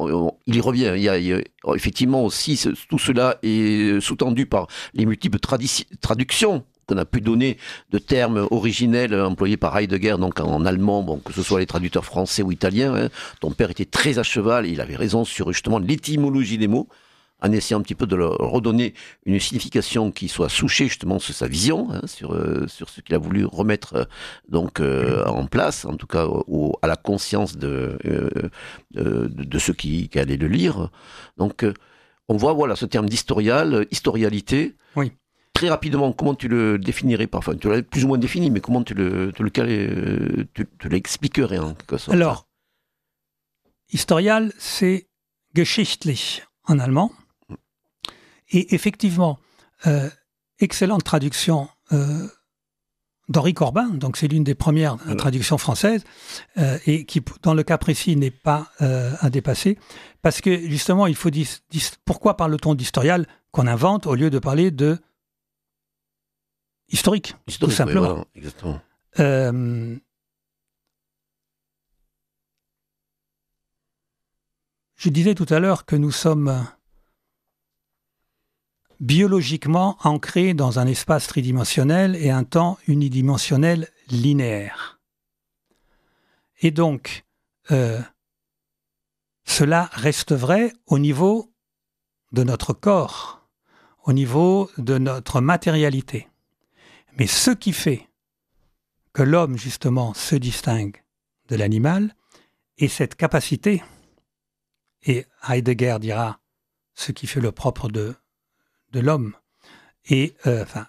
il y revient. Il y a effectivement aussi tout cela est sous-tendu par les multiples traductions qu'on a pu donner de termes originels employés par Heidegger, donc en allemand, bon, que ce soit les traducteurs français ou italiens. Hein. Ton père était très à cheval, et il avait raison sur justement l'étymologie des mots, en essayant un petit peu de leur redonner une signification qui soit souchée justement sur sa vision, sur ce qu'il a voulu remettre en place, en tout cas à la conscience de ceux qui allaient le lire. Donc on voit voilà ce terme historialité. Oui. Très rapidement, comment tu le définirais parfois? Tu l'as plus ou moins défini, mais comment tu l'expliquerais en quelque sorte? Alors, historial, c'est geschichtlich en allemand. Et effectivement, excellente traduction d'Henri Corbin, donc c'est l'une des premières traductions françaises, et qui, dans le cas précis, n'est pas à dépasser, parce que justement, il faut pourquoi parle-t-on d'historial qu'on invente au lieu de parler de historique, tout simplement. Oui, voilà, exactement. Je disais tout à l'heure que nous sommes biologiquement ancrés dans un espace tridimensionnel et un temps unidimensionnel linéaire. Et donc, cela reste vrai au niveau de notre corps, au niveau de notre matérialité. Mais ce qui fait que l'homme, justement, se distingue de l'animal est cette capacité, et Heidegger dira ce qui fait le propre de l'homme, et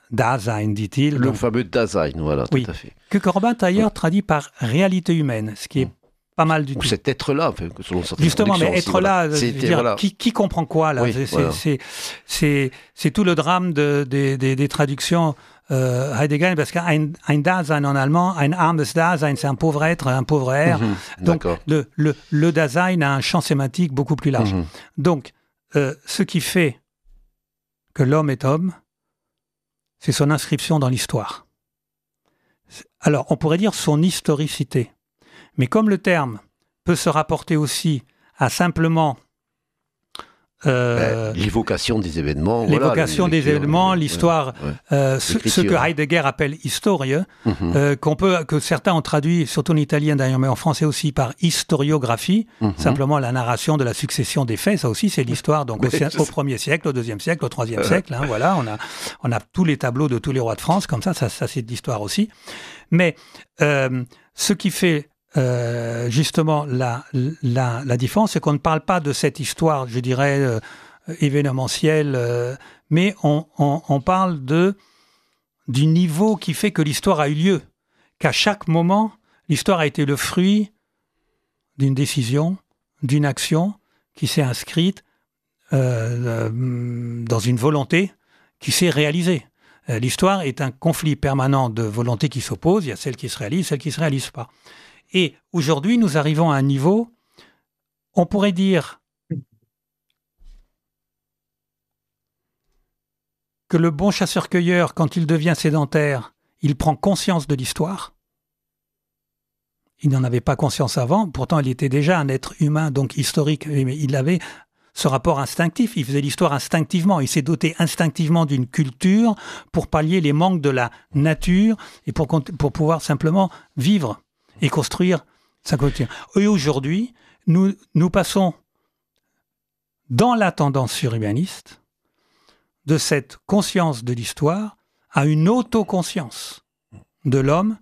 Dasein, dit-il. Le fameux Dasein, voilà, oui, tout à fait. Que Corbin d'ailleurs traduit par réalité humaine, ce qui est pas mal du tout. Ou cet être-là, selon certaines justement, mais être là, voilà. Qui comprend quoi là? Oui, c'est tout le drame des traductions Heidegger, parce qu'un Dasein en allemand, ein armes Dasein, c'est un pauvre être, un pauvre air. Donc le Dasein a un champ sémantique beaucoup plus large. Donc, ce qui fait que l'homme est homme, c'est son inscription dans l'histoire. Alors, on pourrait dire son historicité. Mais comme le terme peut se rapporter aussi à simplement l'évocation des événements. L'évocation des événements, l'histoire, ce que Heidegger appelle historie, que certains ont traduit, surtout en italien d'ailleurs, mais en français aussi, par historiographie, simplement la narration de la succession des faits, ça aussi c'est l'histoire, donc au 1er siècle, au 2e siècle, au 3e siècle, voilà, on a tous les tableaux de tous les rois de France, comme ça c'est de l'histoire aussi. Mais ce qui fait justement la différence, c'est qu'on ne parle pas de cette histoire, je dirais, événementielle, mais on parle du niveau qui fait que l'histoire a eu lieu, qu'à chaque moment, l'histoire a été le fruit d'une décision, d'une action qui s'est inscrite dans une volonté qui s'est réalisée. L'histoire est un conflit permanent de volontés qui s'opposent, il y a celle qui se réalise, celle qui ne se réalise pas. Et aujourd'hui, nous arrivons à un niveau, on pourrait dire que le bon chasseur-cueilleur, quand il devient sédentaire, il prend conscience de l'histoire. Il n'en avait pas conscience avant, pourtant il était déjà un être humain, donc historique, mais il avait ce rapport instinctif, il faisait l'histoire instinctivement, il s'est doté instinctivement d'une culture pour pallier les manques de la nature et pour pouvoir simplement vivre et construire sa culture. Et aujourd'hui, nous passons dans la tendance surhumaniste de cette conscience de l'histoire à une autoconscience de l'homme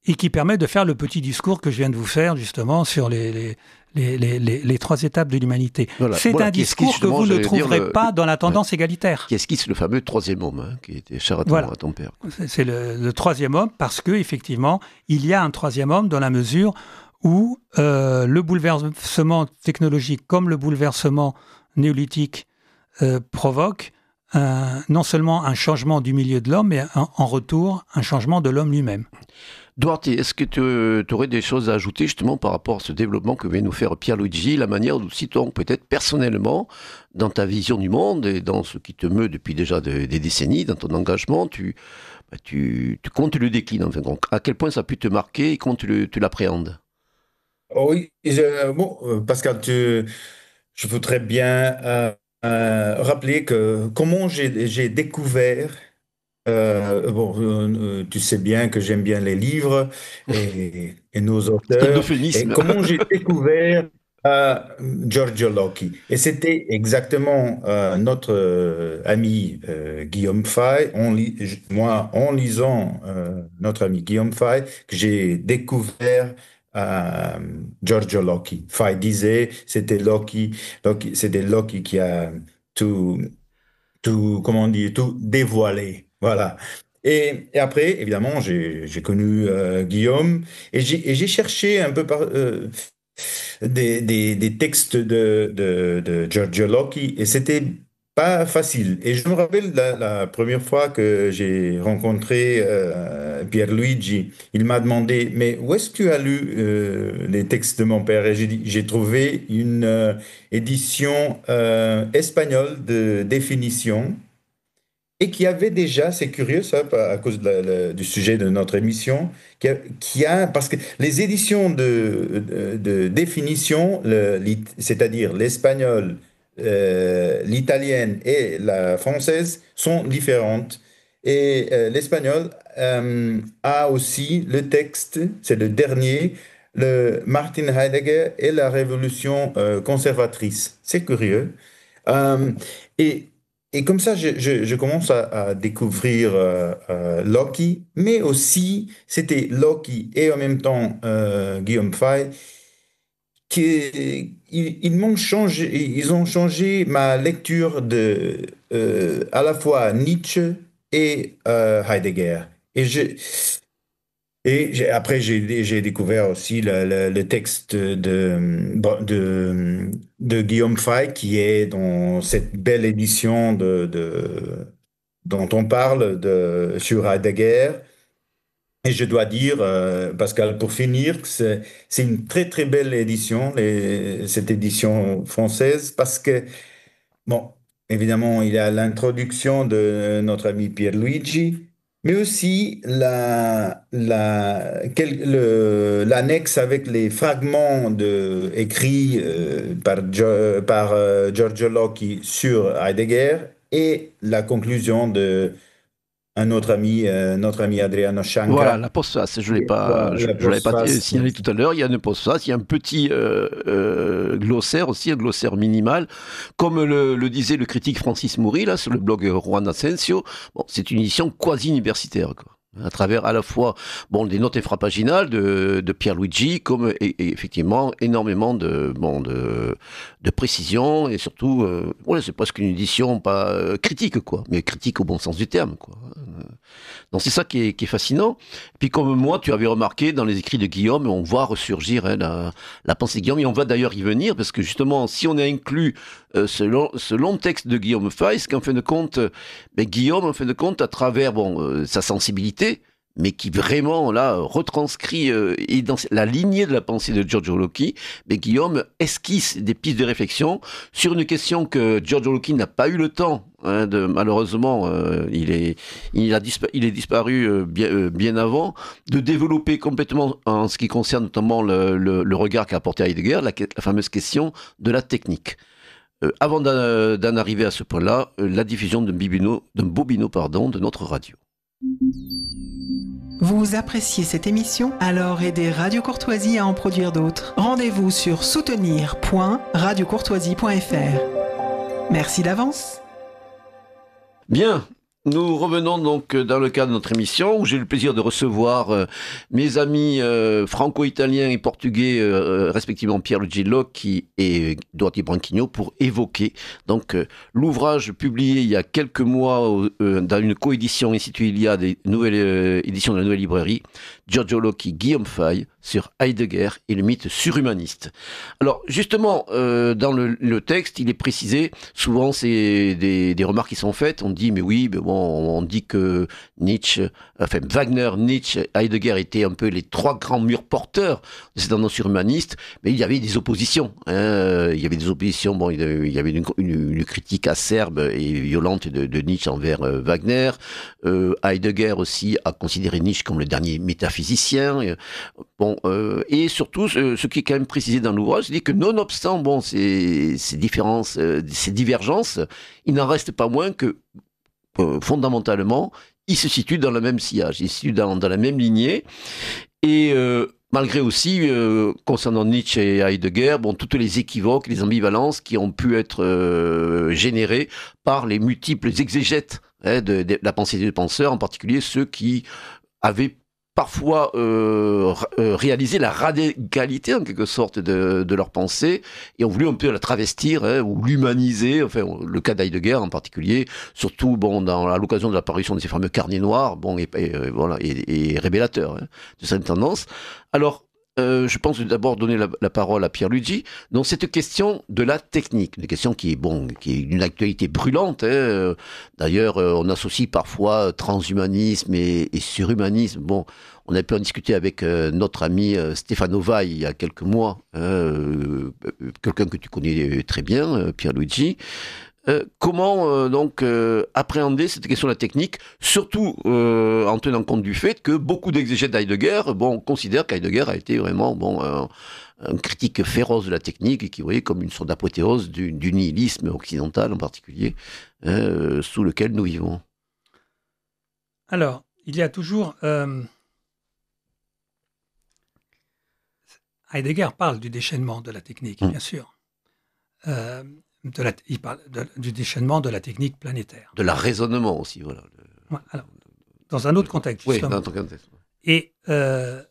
et qui permet de faire le petit discours que je viens de vous faire justement sur les 3 étapes de l'humanité. Voilà. C'est un discours que vous ne trouverez pas dans la tendance égalitaire. Qui esquisse le fameux 3e homme, hein, qui était cher à ton père. C'est le 3e homme parce que effectivement, il y a un 3e homme dans la mesure où le bouleversement technologique comme le bouleversement néolithique provoque non seulement un changement du milieu de l'homme, mais en retour, un changement de l'homme lui-même. Duarte, est-ce que tu aurais des choses à ajouter justement par rapport à ce développement que vient nous faire Pierluigi, la manière dont, si toi, peut-être personnellement, dans ta vision du monde et dans ce qui te meut depuis déjà des décennies, dans ton engagement, tu comptes le déclin, enfin, donc, à quel point ça a pu te marquer et comment tu l'appréhendes? Oui, Pascal, je voudrais bien rappeler que comment j'ai découvert. Tu sais bien que j'aime bien les livres et nos C'est un auteurs. Et euphémisme. comment j'ai découvert Giorgio Locchi. Et c'était exactement notre ami Guillaume Fay, moi, en lisant notre ami Guillaume Fay, que j'ai découvert Giorgio Locchi. Fay disait, c'était Locchi qui a comment on dit, tout dévoilé. Voilà. Et après, évidemment, j'ai connu Guillaume et j'ai cherché un peu des textes de Giorgio Locchi et c'était pas facile. Et je me rappelle la première fois que j'ai rencontré Pierluigi, il m'a demandé, mais où est-ce que tu as lu les textes de mon père? Et j'ai dit, j'ai trouvé une édition espagnole de définition et qui avait déjà, c'est curieux ça, à cause du sujet de notre émission, parce que les éditions de définition, c'est-à-dire l'espagnol, l'italienne et la française, sont différentes. Et l'espagnol a aussi le texte, c'est le dernier, le Martin Heidegger et la révolution conservatrice. C'est curieux. Euh, et, et comme ça, je commence à découvrir Locke, mais aussi c'était Locke et en même temps Guillaume Fay ils ont changé ma lecture de à la fois Nietzsche et Heidegger. Et après, j'ai découvert aussi le texte de Guillaume Fay, qui est dans cette belle édition dont on parle sur Heidegger. Et je dois dire, Pascal, pour finir, que c'est une très, très belle édition, cette édition française, parce que, bon, évidemment, il y a l'introduction de notre ami Pierluigi, mais aussi l'annexe avec les fragments écrits par Giorgio Locchi sur Heidegger et la conclusion de notre ami Adriano Scianca. Voilà, la postface, je l'avais pas signalé tout à l'heure, il y a une postface, il y a un petit glossaire aussi, un glossaire minimal, comme le disait le critique Francis Moury, là, sur le blog Juan Asensio. Bon, c'est une édition quasi-universitaire, quoi. À travers à la fois des notes infrapaginales de Pierluigi, comme et effectivement énormément de précision et surtout c'est presque une édition pas critique, quoi, mais critique au bon sens du terme, quoi. Donc c'est ça qui est fascinant. Puis comme moi, tu avais remarqué dans les écrits de Guillaume, on voit ressurgir la pensée de Guillaume, et on va d'ailleurs y venir, parce que justement, si on a inclus ce long texte de Guillaume Fay, qu'en fin de compte, Guillaume, en fin de compte, à travers sa sensibilité, mais qui vraiment là retranscrit et dans la lignée de la pensée de Giorgio Locchi, Guillaume esquisse des pistes de réflexion sur une question que Giorgio Locchi n'a pas eu le temps, malheureusement, il est disparu bien avant, de développer complètement en ce qui concerne notamment le regard qu'a apporté Heidegger, la fameuse question de la technique. Avant d'en arriver à ce point-là, la diffusion d'un bobino de notre radio. Vous appréciez cette émission? Alors aidez Radio Courtoisie à en produire d'autres. Rendez-vous sur soutenir.radiocourtoisie.fr. Merci d'avance. Bien, Nous revenons donc dans le cadre de notre émission où j'ai le plaisir de recevoir mes amis franco-italiens et portugais, respectivement Pierluigi Locchi et Dorothy Branchigno, pour évoquer donc l'ouvrage publié il y a quelques mois dans une coédition Institut Iliade, des nouvelles éditions de la Nouvelle Librairie, Giorgio Locchi, Guillaume Fay, sur Heidegger et le mythe surhumaniste. Alors justement, dans le texte, il est précisé, souvent c'est des remarques qui sont faites, on dit mais oui, mais bon, on dit que Wagner, Nietzsche, Heidegger étaient un peu les trois grands murs porteurs de cette tendance surhumaniste, mais il y avait des oppositions. Il y avait des oppositions, bon, il y avait une critique acerbe et violente de Nietzsche envers Wagner. Heidegger aussi a considéré Nietzsche comme le dernier métaphysicien. Et surtout, ce qui est quand même précisé dans l'ouvrage, c'est que nonobstant ces différences, ces divergences, il n'en reste pas moins que fondamentalement, ils se situent dans le même sillage, ils se situent dans la même lignée. Et malgré aussi, concernant Nietzsche et Heidegger, toutes les équivoques, les ambivalences qui ont pu être générées par les multiples exégètes de la pensée des penseurs, en particulier ceux qui avaient parfois réaliser la radicalité en quelque sorte de leur pensée et ont voulu un peu la travestir ou l'humaniser, enfin le cas d'Heidegger en particulier, surtout à l'occasion de l'apparition de ces fameux carnets noirs, et révélateurs de cette tendance. Alors je pense d'abord donner la parole à Pierluigi. Donc cette question de la technique, une question qui est d'une actualité brûlante. D'ailleurs, on associe parfois transhumanisme et surhumanisme. Bon, on a pu en discuter avec notre ami Stefano Vai il y a quelques mois, quelqu'un que tu connais très bien, Pierluigi. Comment appréhender cette question de la technique, surtout en tenant compte du fait que beaucoup d'exégètes d'Heidegger considèrent qu'Heidegger a été vraiment un critique féroce de la technique et qui voyait comme une sorte d'apothéose du nihilisme occidental en particulier, sous lequel nous vivons. Alors, il y a toujours... Heidegger parle du déchaînement de la technique, bien sûr. Il parle du déchaînement de la technique planétaire. De la raisonnement aussi, voilà. Alors, dans un autre contexte, justement. Oui, dans un autre contexte. Et je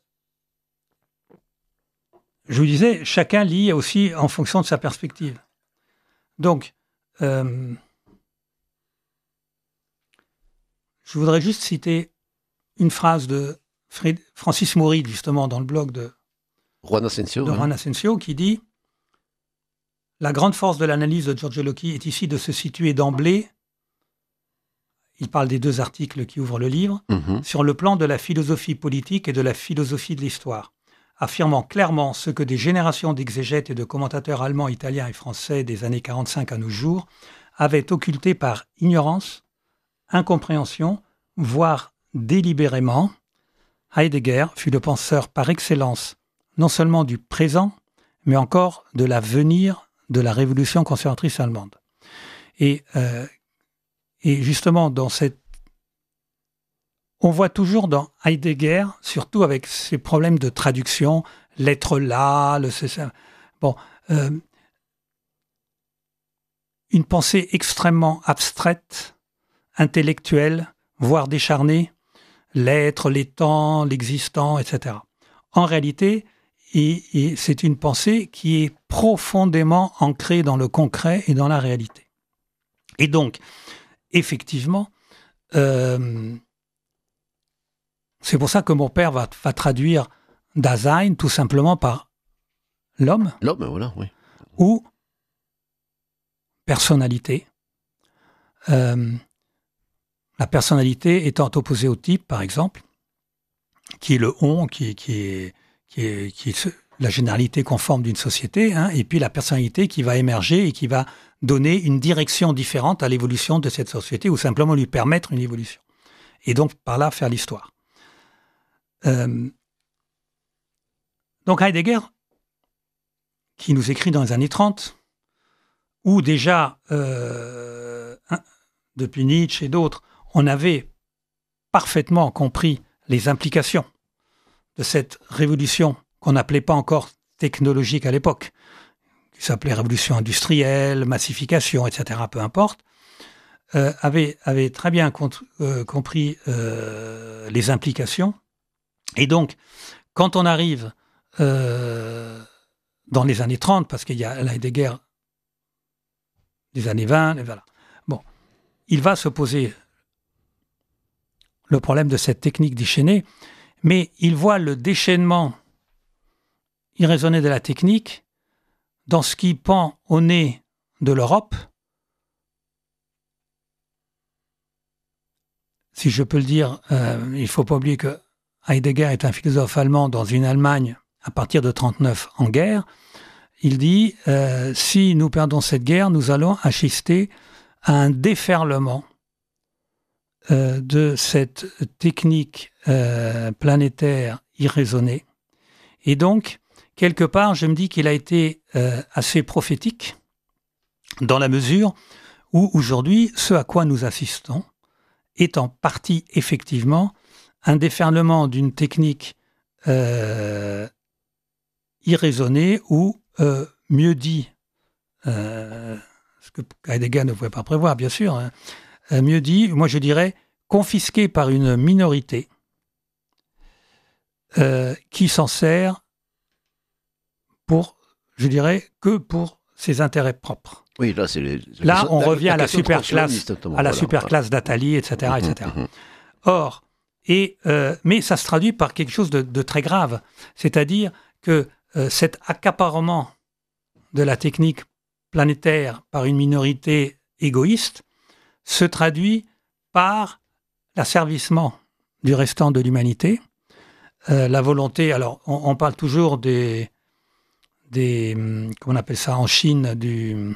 vous disais, chacun lit aussi en fonction de sa perspective. Donc, je voudrais juste citer une phrase de Francis Mouride, justement, dans le blog de Juan Asensio, Juan Asensio, qui dit: la grande force de l'analyse de Giorgio Locchi est ici de se situer d'emblée, il parle des deux articles qui ouvrent le livre, sur le plan de la philosophie politique et de la philosophie de l'histoire, affirmant clairement ce que des générations d'exégètes et de commentateurs allemands, italiens et français des années 45 à nos jours avaient occulté par ignorance, incompréhension, voire délibérément. Heidegger fut le penseur par excellence, non seulement du présent, mais encore de l'avenir de la révolution conservatrice allemande. Et justement, on voit toujours dans Heidegger, surtout avec ses problèmes de traduction, l'être là, une pensée extrêmement abstraite, intellectuelle, voire décharnée, l'être, les temps, l'existant, etc. En réalité, et c'est une pensée qui est profondément ancrée dans le concret et dans la réalité. Et donc, effectivement, c'est pour ça que mon père va traduire Dasein tout simplement par l'homme. L'homme, voilà, oui. Ou personnalité. La personnalité étant opposée au type, par exemple, qui est le on, qui est la généralité conforme d'une société, et puis la personnalité qui va émerger et qui va donner une direction différente à l'évolution de cette société ou simplement lui permettre une évolution. Et donc, par là, faire l'histoire. Donc Heidegger, qui nous écrit dans les années 30, où déjà, depuis Nietzsche et d'autres, on avait parfaitement compris les implications de cette révolution qu'on n'appelait pas encore technologique à l'époque, qui s'appelait révolution industrielle, massification, etc., peu importe. avait très bien compris les implications. Et donc, quand on arrive dans les années 30, parce qu'il y a Heidegger des années 20, et voilà. Bon, il va se poser le problème de cette technique déchaînée, mais il voit le déchaînement irraisonné de la technique dans ce qui pend au nez de l'Europe. Si je peux le dire, il ne faut pas oublier que Heidegger est un philosophe allemand dans une Allemagne à partir de 1939 en guerre. Il dit, si nous perdons cette guerre, nous allons assister à un déferlement de cette technique planétaire irraisonnée. Et donc, quelque part, je me dis qu'il a été assez prophétique dans la mesure où aujourd'hui, ce à quoi nous assistons est en partie effectivement un déferlement d'une technique irraisonnée ou, mieux dit, ce que Heidegger ne pouvait pas prévoir, bien sûr, hein, mieux dit, moi je dirais, confisquée par une minorité qui s'en sert pour, je dirais, que pour ses intérêts propres. Oui, là, on revient à la superclasse d'Attali, etc., etc. Or, mais ça se traduit par quelque chose de très grave, c'est-à-dire que cet accaparement de la technique planétaire par une minorité égoïste se traduit par l'asservissement du restant de l'humanité, la volonté, alors on parle toujours des comment on appelle ça en Chine, du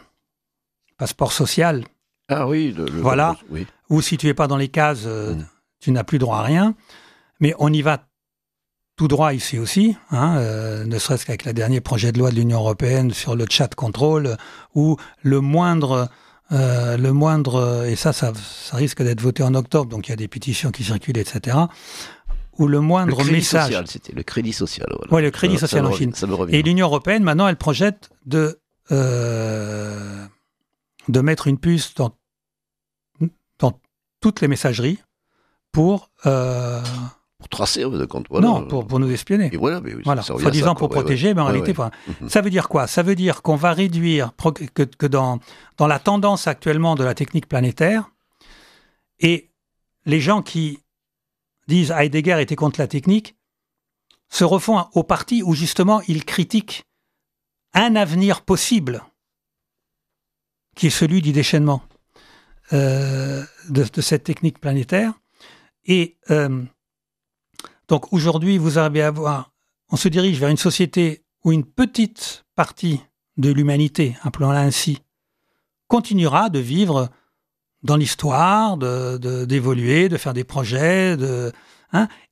passeport social. Ah oui, voilà, oui. Ou si tu n'es pas dans les cases, tu n'as plus droit à rien. Mais on y va tout droit ici aussi, hein, ne serait-ce qu'avec le dernier projet de loi de l'Union européenne sur le chat control, où le moindre, et ça risque d'être voté en octobre, donc il y a des pétitions qui circulent, etc., où le moindre message... Social, c'était le crédit social. Voilà. Oui, le crédit social en Chine. Et l'Union européenne, maintenant, elle projette de mettre une puce dans toutes les messageries pour tracer, de compte. Voilà. Non, pour nous espionner. Et voilà, mais oui, voilà. Soi-disant pour protéger, mais en réalité, pas. Ça veut dire quoi? Ça veut dire qu'on va réduire, que dans la tendance actuellement de la technique planétaire, et les gens qui disent Heidegger était contre la technique, se refont au parti où justement ils critiquent un avenir possible, qui est celui du déchaînement de cette technique planétaire. Et donc aujourd'hui, vous arrivez à voir, on se dirige vers une société où une petite partie de l'humanité, appelons-la ainsi, continuera de vivre dans l'histoire, d'évoluer, de faire des projets,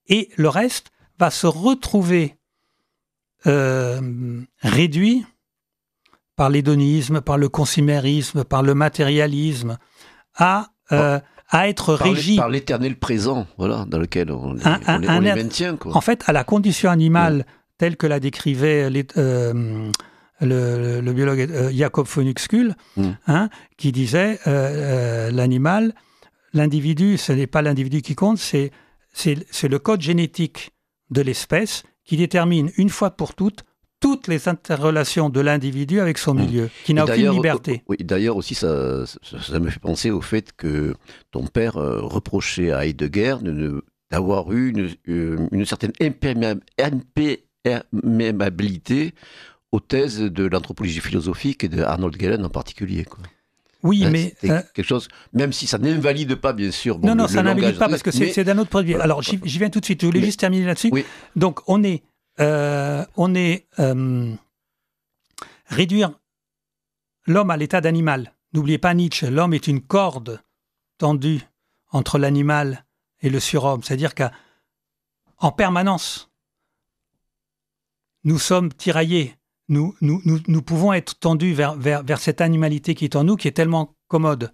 et le reste va se retrouver réduit par l'hédonisme, par le consumérisme, par le matérialisme, à être régi par l'éternel présent, voilà, dans lequel on les maintient, quoi. En fait, à la condition animale telle que la décrivait le biologue Jacob von Uexküll, qui disait l'individu, ce n'est pas l'individu qui compte, c'est le code génétique de l'espèce qui détermine une fois pour toutes les interrelations de l'individu avec son milieu, qui n'a aucune liberté. Oui, d'ailleurs aussi, ça me fait penser au fait que ton père reprochait à Heidegger d'avoir eu une certaine imperméabilité aux thèses de l'anthropologie philosophique et de Arnold Gehlen en particulier, quoi. Oui, mais... quelque chose, même si ça n'invalide pas, bien sûr... Bon, non, ça n'invalide pas, parce que c'est d'un autre produit. Voilà. Alors, j'y viens tout de suite. Je voulais juste terminer là-dessus. Oui. Donc, on est réduire l'homme à l'état d'animal. N'oubliez pas Nietzsche, l'homme est une corde tendue entre l'animal et le surhomme. C'est-à-dire qu'en permanence, nous sommes tiraillés. Nous pouvons être tendus vers cette animalité qui est en nous, qui est tellement commode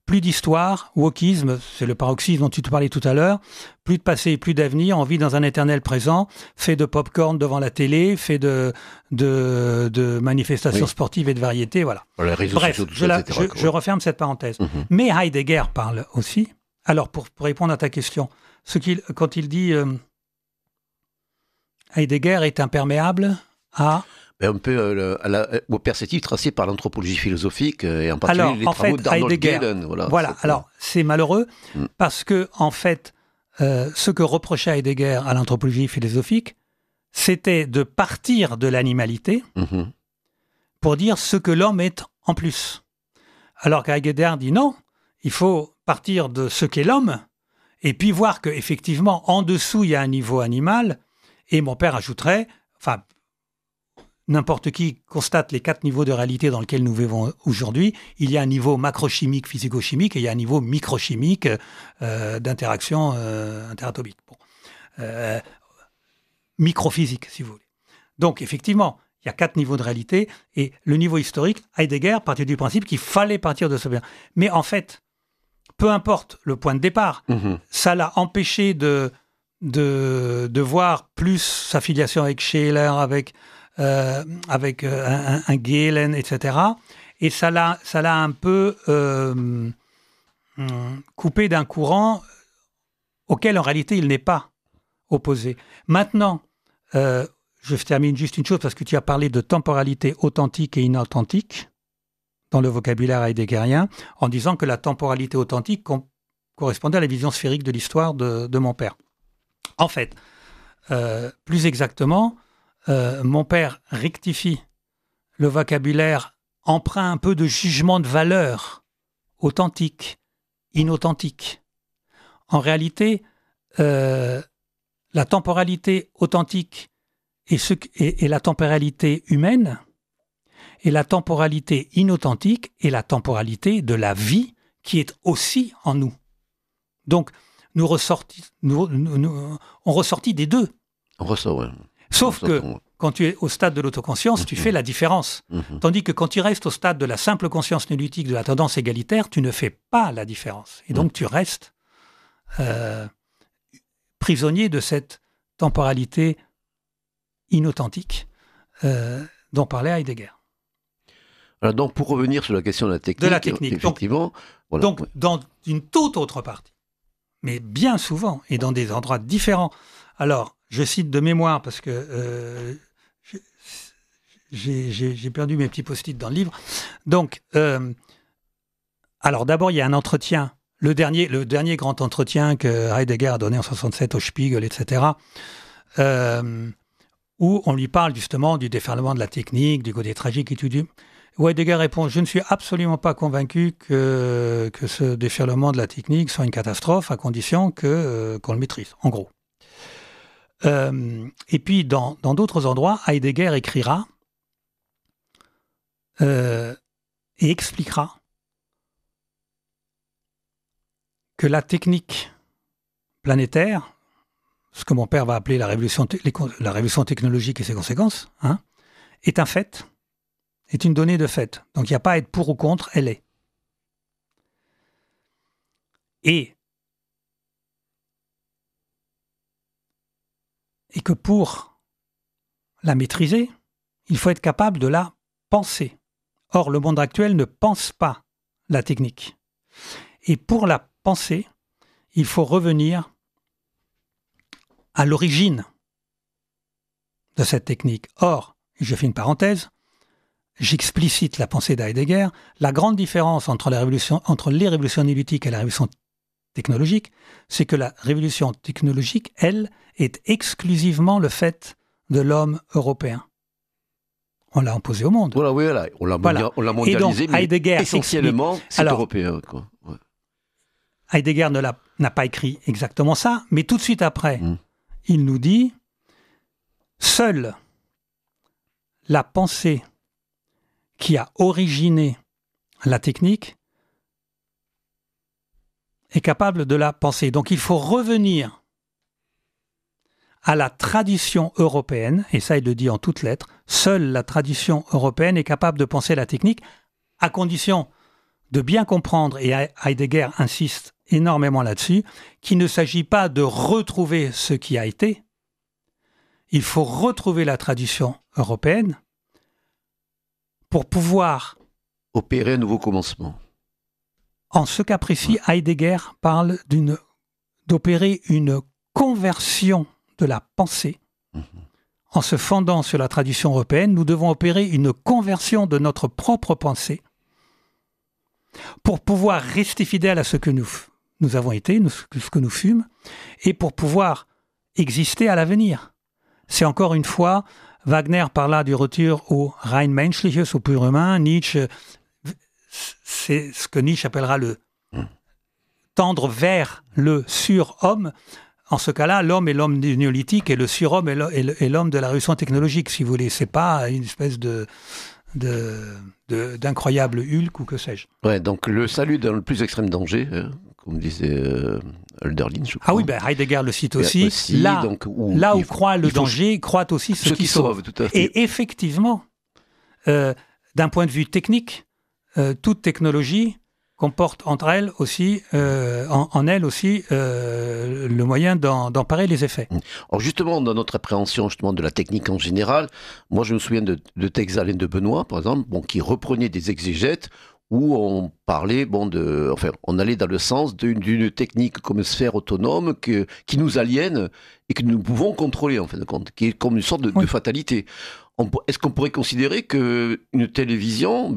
plus d'histoire, wokisme, c'est le paroxysme dont tu te parlais tout à l'heure, plus de passé et plus d'avenir, on vit dans un éternel présent, fait de pop-corn devant la télé, fait de manifestations sportives et de variétés, voilà. Les réseaux Bref, sociaux, tout ça, etc., je referme cette parenthèse. Mais Heidegger parle aussi, alors pour répondre à ta question, quand il dit Heidegger est imperméable à... un peu aux perspectives tracées par l'anthropologie philosophique et en particulier les travaux d'Arnold Gehlen. Voilà. Alors, c'est malheureux parce que, en fait, ce que reprochait Heidegger à l'anthropologie philosophique, c'était de partir de l'animalité pour dire ce que l'homme est en plus. Alors qu'Heidegger dit non, il faut partir de ce qu'est l'homme et puis voir qu'effectivement, en dessous, il y a un niveau animal. Et mon père ajouterait, enfin, n'importe qui constate les 4 niveaux de réalité dans lesquels nous vivons aujourd'hui. Il y a un niveau macrochimique, physico-chimique, et il y a un niveau microchimique d'interaction interatomique. Microphysique, si vous voulez. Donc, effectivement, il y a 4 niveaux de réalité, et le niveau historique, Heidegger partait du principe qu'il fallait partir de ce bien. Mais en fait, peu importe le point de départ, ça l'a empêché de voir plus sa filiation avec Scheler, avec un Gehlen, etc. Et ça l'a un peu coupé d'un courant auquel, en réalité, il n'est pas opposé. Maintenant, je termine juste une chose, parce que tu as parlé de temporalité authentique et inauthentique dans le vocabulaire heideggerien, en disant que la temporalité authentique correspondait à la vision sphérique de l'histoire de mon père. En fait, plus exactement, mon père rectifie le vocabulaire empreint un peu de jugement de valeur, authentique, inauthentique. En réalité, la temporalité authentique et la temporalité humaine, et la temporalité inauthentique et la temporalité de la vie qui est aussi en nous. Donc, on ressortit des deux. On ressort, oui. Sauf que quand tu es au stade de l'autoconscience, tu fais la différence. Tandis que quand tu restes au stade de la simple conscience néolithique, de la tendance égalitaire, tu ne fais pas la différence. Et donc tu restes prisonnier de cette temporalité inauthentique dont parlait Heidegger. Alors donc, pour revenir sur la question de la technique, effectivement... Donc, dans une toute autre partie, mais bien souvent, et dans des endroits différents. Alors, je cite de mémoire, parce que j'ai perdu mes petits post-it dans le livre. Donc, alors d'abord, il y a un entretien, le dernier grand entretien que Heidegger a donné en 67 au Spiegel, etc., où on lui parle justement du déferlement de la technique, du côté tragique et tout. Où Heidegger répond « Je ne suis absolument pas convaincu que ce déferlement de la technique soit une catastrophe, à condition qu'on le maîtrise, en gros. » Et puis, dans d'autres endroits, Heidegger écrira et expliquera que la technique planétaire, ce que mon père va appeler la révolution technologique et ses conséquences, est un fait, est une donnée de fait. Donc il n'y a pas à être pour ou contre, elle est. Et que pour la maîtriser, il faut être capable de la penser. Or, le monde actuel ne pense pas la technique. Et pour la penser, il faut revenir à l'origine de cette technique. Or, je fais une parenthèse, j'explicite la pensée d'Heidegger, la grande différence entre les révolutions néolithiques et la révolution technologique, c'est que la révolution technologique, elle, est exclusivement le fait de l'homme européen. On l'a imposé au monde. Voilà. On l'a mondialisé, donc, Heidegger, mais essentiellement, c'est européen. Quoi. Ouais. Heidegger n'a pas écrit exactement ça, mais tout de suite après, il nous dit « Seule la pensée qui a originé la technique est capable de la penser. » Donc il faut revenir à la tradition européenne, et ça il le dit en toutes lettres, seule la tradition européenne est capable de penser la technique, à condition de bien comprendre, et Heidegger insiste énormément là-dessus, qu'il ne s'agit pas de retrouver ce qui a été, il faut retrouver la tradition européenne pour pouvoir... opérer un nouveau commencement. En ce cas précis, Heidegger parle d'opérer une conversion de la pensée. En se fondant sur la tradition européenne, nous devons opérer une conversion de notre propre pensée pour pouvoir rester fidèles à ce que nous avons été, ce que nous fûmes, et pour pouvoir exister à l'avenir. C'est encore une fois, Wagner parla du retour au rein menschliches, au pur humain. Nietzsche, c'est ce que Nietzsche appellera le tendre vers le surhomme. En ce cas-là, l'homme est l'homme du néolithique et le surhomme est l'homme de la révolution technologique, si vous voulez. C'est pas une espèce d'incroyable Hulk ou que sais-je. Ouais, donc le salut dans le plus extrême danger, comme disait Hölderlin, je crois. Ah oui, ben Heidegger le cite aussi. Là où croit le danger, croit aussi ce qui sauve. Tout à fait. Et effectivement, d'un point de vue technique, toute technologie comporte entre elles aussi, en elle aussi, le moyen d'en parer les effets. Alors justement, dans notre appréhension justement de la technique en général, moi je me souviens de textes d'Alain de Benoît, par exemple, qui reprenait des exégètes où on parlait, on allait dans le sens d'une technique comme sphère autonome qui nous aliène et que nous pouvons contrôler en fin de compte, qui est comme une sorte de fatalité. Est-ce qu'on pourrait considérer qu'une télévision,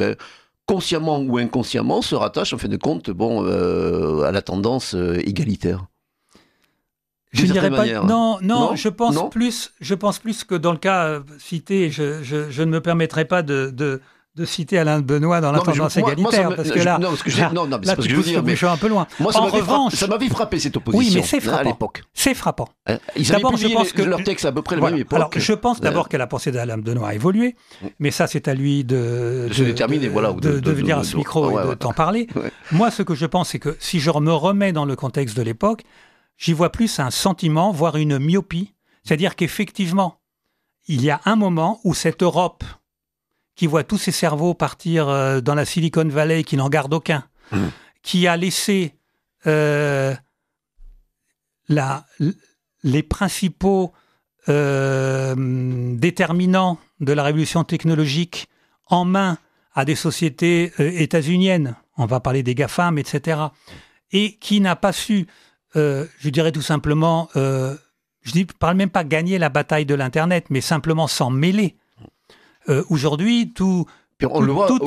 consciemment ou inconsciemment, se rattache en fin de compte à la tendance égalitaire? Je ne dirais pas. Non, je pense plus que dans le cas cité, je ne me permettrai pas de citer Alain de Benoît dans la tendance égalitaire, parce que là, tu pousses le bouchon un peu loin. Moi, ça m'avait frappé cette opposition. Oui, mais c'est frappant. À l'époque. C'est frappant. Ils avaient publié leur texte à peu près à la même époque. Alors, je pense d'abord que la pensée d'Alain de Benoît a évolué, mais ça, c'est à lui de venir à ce micro et de t'en parler. Moi, ce que je pense, c'est que si je me remets dans le contexte de l'époque, j'y vois plus un sentiment, voire une myopie. C'est-à-dire qu'effectivement, il y a un moment où cette Europe qui voit tous ses cerveaux partir dans la Silicon Valley, qui n'en garde aucun, qui a laissé les principaux déterminants de la révolution technologique en main à des sociétés états-uniennes, on va parler des GAFAM, etc., et qui n'a pas su, je dirais tout simplement, je ne parle même pas gagner la bataille de l'Internet, mais simplement s'en mêler. Aujourd'hui, toute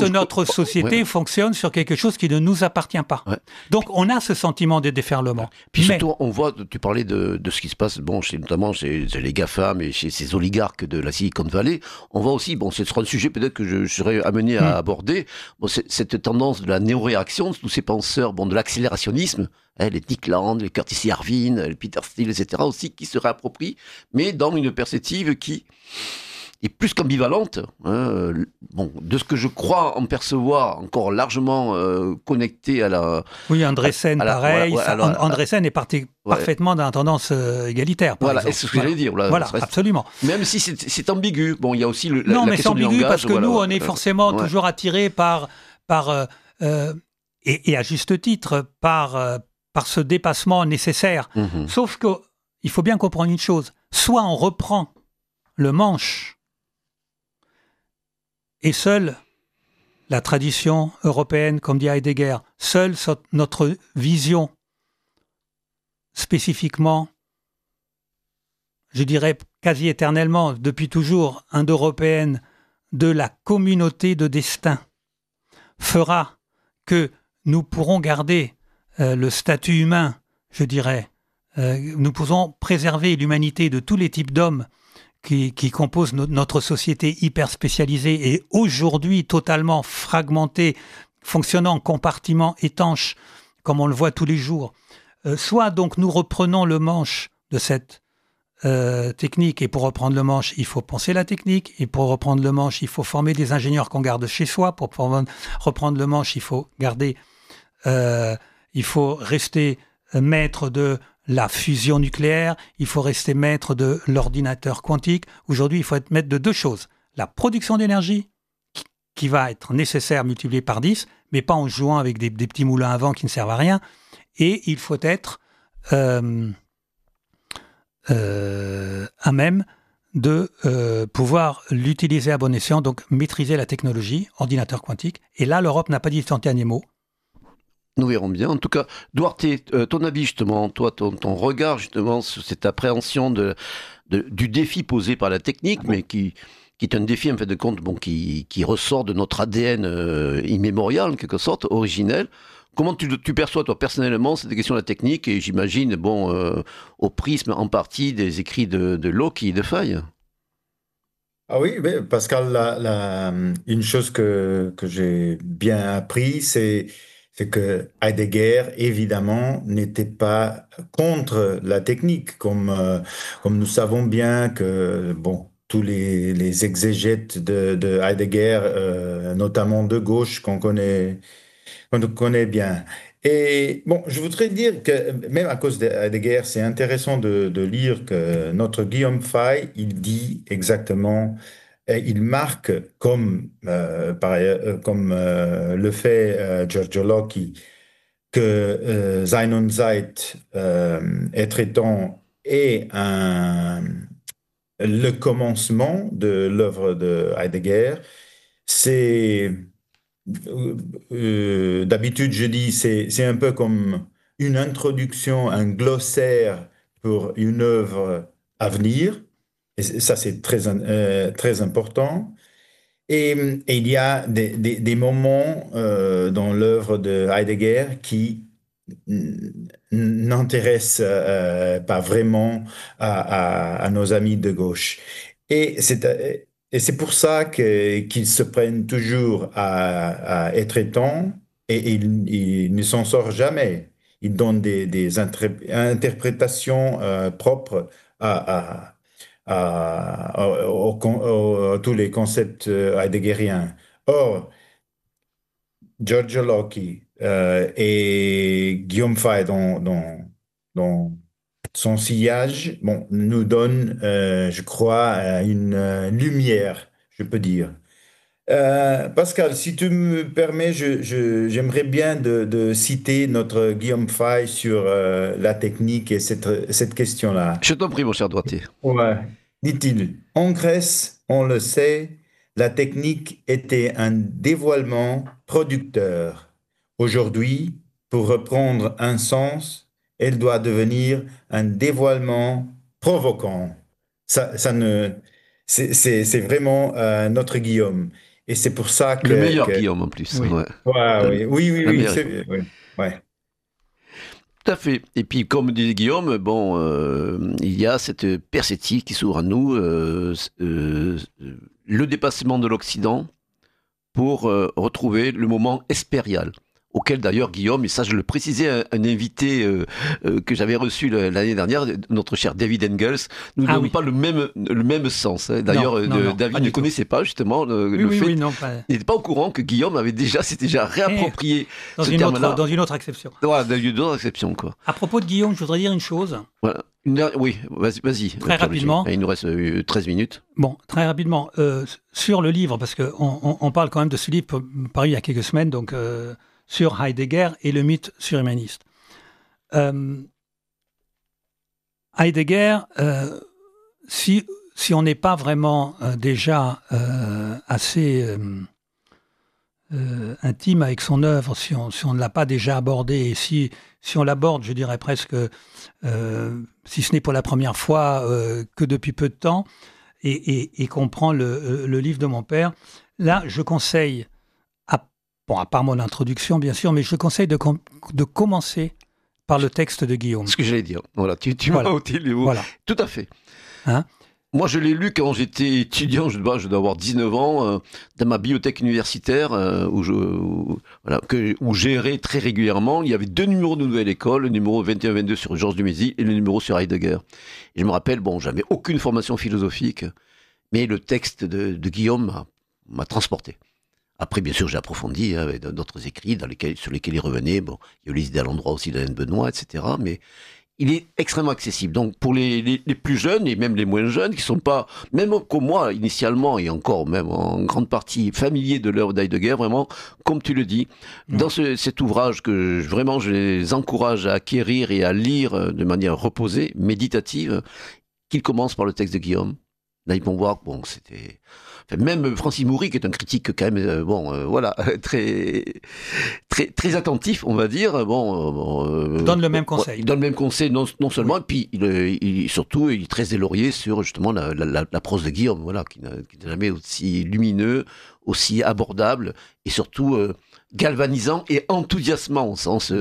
notre société fonctionne sur quelque chose qui ne nous appartient pas. Ouais. Donc, on a ce sentiment de déferlement. Puis surtout, on voit, tu parlais de ce qui se passe, notamment chez les GAFAM et chez ces oligarques de la Silicon Valley. On voit aussi, ce sera un sujet peut-être que je serais amené à aborder, cette tendance de la néo-réaction, de tous ces penseurs, de l'accélérationnisme, les Dick Land, les Curtis Yarvin, les Peter Thiel, etc. aussi, qui se réapproprient, mais dans une perspective qui est plus qu'ambivalente, de ce que je crois en percevoir, encore largement connecté à la... Oui, Andresen, pareil. Andresen est parfaitement dans la tendance égalitaire, par exemple. C'est ce que j'allais dire. Voilà, absolument. Même si c'est ambigu. Il y a aussi la question du langage. Non, mais c'est ambigu parce que nous, on est forcément toujours attirés par et à juste titre, par ce dépassement nécessaire. Sauf qu'il faut bien comprendre une chose. Soit on reprend le manche, et seule la tradition européenne, comme dit Heidegger, seule notre vision spécifiquement, je dirais quasi éternellement, depuis toujours, indo-européenne, de la communauté de destin, fera que nous pourrons garder le statut humain, je dirais. Nous pourrons préserver l'humanité de tous les types d'hommes qui composent notre société hyper spécialisée et aujourd'hui totalement fragmentée, fonctionnant en compartiments étanches, comme on le voit tous les jours. Soit donc nous reprenons le manche de cette technique, et pour reprendre le manche, il faut penser la technique, et pour reprendre le manche, il faut former des ingénieurs qu'on garde chez soi, pour reprendre le manche, il faut rester maître de la fusion nucléaire, il faut rester maître de l'ordinateur quantique. Aujourd'hui, il faut être maître de deux choses. La production d'énergie, qui va être nécessaire multiplié par 10, mais pas en jouant avec des petits moulins à vent qui ne servent à rien. Et il faut être à même de pouvoir l'utiliser à bon escient, donc maîtriser la technologie, ordinateur quantique. Et là, l'Europe n'a pas dit un dernier mot. Nous verrons bien. En tout cas, Duarte, ton avis justement, toi, ton regard justement sur cette appréhension du défi posé par la technique, mais qui est un défi en fait de compte, qui ressort de notre ADN immémorial en quelque sorte, originel. Comment tu perçois toi personnellement cette question de la technique et j'imagine au prisme en partie des écrits de Locke et de Faye. Ah oui, mais Pascal, une chose que j'ai bien appris, c'est que Heidegger, évidemment, n'était pas contre la technique, comme nous savons bien que, bon, tous les exégètes de Heidegger, notamment de gauche, qu'on connaît bien. Et bon, je voudrais dire que même à cause de Heidegger, c'est intéressant de lire que notre Guillaume Fay, il dit exactement, et il marque comme le fait Giorgio Locke, que Sein und Zeit, être étant, est le commencement de l'œuvre de Heidegger. C'est d'habitude, je dis, c'est un peu comme une introduction, un glossaire pour une œuvre à venir. Et ça, c'est très important. Et il y a des moments dans l'œuvre de Heidegger qui n'intéressent pas vraiment à nos amis de gauche. Et c'est pour ça qu'ils se prennent toujours à être étants et ils ne s'en sortent jamais. Ils donnent des interprétations propres à tous les concepts heideggeriens. Or, Giorgio Locke et Guillaume Fay dans son sillage, bon, nous donne, je crois, une lumière, je peux dire. Pascal, si tu me permets, j'aimerais bien de citer notre Guillaume Fay sur la technique et cette question-là. Je t'en prie, mon cher Duarte. Ouais. Dit-il, en Grèce, on le sait, la technique était un dévoilement producteur. Aujourd'hui, pour reprendre un sens, elle doit devenir un dévoilement provoquant. C'est vraiment notre Guillaume. Et c'est pour ça Le meilleur Guillaume en plus. Oui. Ouais. Ouais, oui, ouais. Tout à fait. Et puis, comme disait Guillaume, il y a cette perspective qui s'ouvre à nous, le dépassement de l'Occident pour retrouver le moment hespérial, auquel d'ailleurs Guillaume, et ça je le précisais à un invité que j'avais reçu l'année dernière, notre cher David Engels, nous n'avons pas le même sens. Hein. D'ailleurs, David ne connaissait pas justement le fait. Il n'était pas au courant que Guillaume s'était déjà réapproprié ce terme-là. Dans une autre acception. Voilà, dans une autre acception, quoi. À propos de Guillaume, je voudrais dire une chose. Voilà. Oui, vas-y. Très rapidement. Il nous reste 13 minutes. Bon, très rapidement. Sur le livre, parce qu'on parle quand même de ce livre paru il y a quelques semaines, donc sur Heidegger et le mythe surhumaniste. Heidegger, si on n'est pas vraiment déjà assez intime avec son œuvre, si on ne l'a pas déjà abordé, et si on l'aborde, je dirais presque, si ce n'est pour la première fois, que depuis peu de temps, et qu'on prend le livre de mon père, là, je conseille, à part mon introduction, bien sûr, mais je conseille de commencer par le texte de Guillaume. Ce que j'allais dire. Voilà, tu m'as ôté les mots. Voilà. Tout à fait. Hein? Moi, je l'ai lu quand j'étais étudiant, je dois avoir 19 ans, dans ma bibliothèque universitaire, où j'errais très régulièrement. Il y avait 2 numéros de Nouvelle École, le numéro 21-22 sur Georges Dumézil et le numéro sur Heidegger. Et je me rappelle, j'avais aucune formation philosophique, mais le texte de Guillaume m'a transporté. Après, bien sûr, j'ai approfondi avec d'autres écrits sur lesquels il revenait. Bon, il y a eu les idées à l'endroit aussi d'Alain Benoît, etc. Mais il est extrêmement accessible. Donc pour les plus jeunes et même les moins jeunes qui sont pas, même comme moi initialement et encore même en grande partie familiers de l'œuvre d'Heidegger, vraiment, comme tu le dis, dans cet ouvrage que vraiment je les encourage à acquérir et à lire de manière reposée, méditative, qu'il commence par le texte de Guillaume. Là, ils vont voir, bon, c'était... Enfin, même Francis Moury, qui est un critique quand même, voilà, très attentif, on va dire. Donne le même conseil. Il donne le même conseil, non seulement, et puis surtout, il est très élaboré sur justement la prose de Guillaume, voilà, qui n'est jamais aussi lumineux, aussi abordable, et surtout galvanisant et enthousiasmant au sens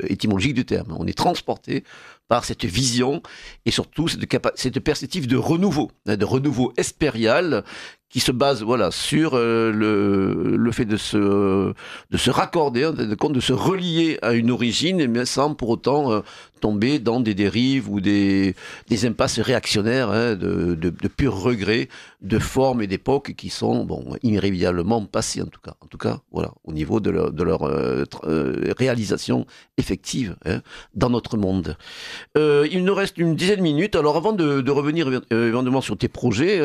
étymologique du terme. On est transporté par cette vision et surtout cette perspective de renouveau espérial qui se base sur le fait de se raccorder, de se relier à une origine, mais sans pour autant tomber dans des dérives ou des impasses réactionnaires, de pur regret de formes et d'époques qui sont irrémédiablement passées en tout cas voilà, au niveau de leur réalisation effective dans notre monde. Il nous reste une dizaine de minutes. Alors avant de revenir éventuellement sur tes projets,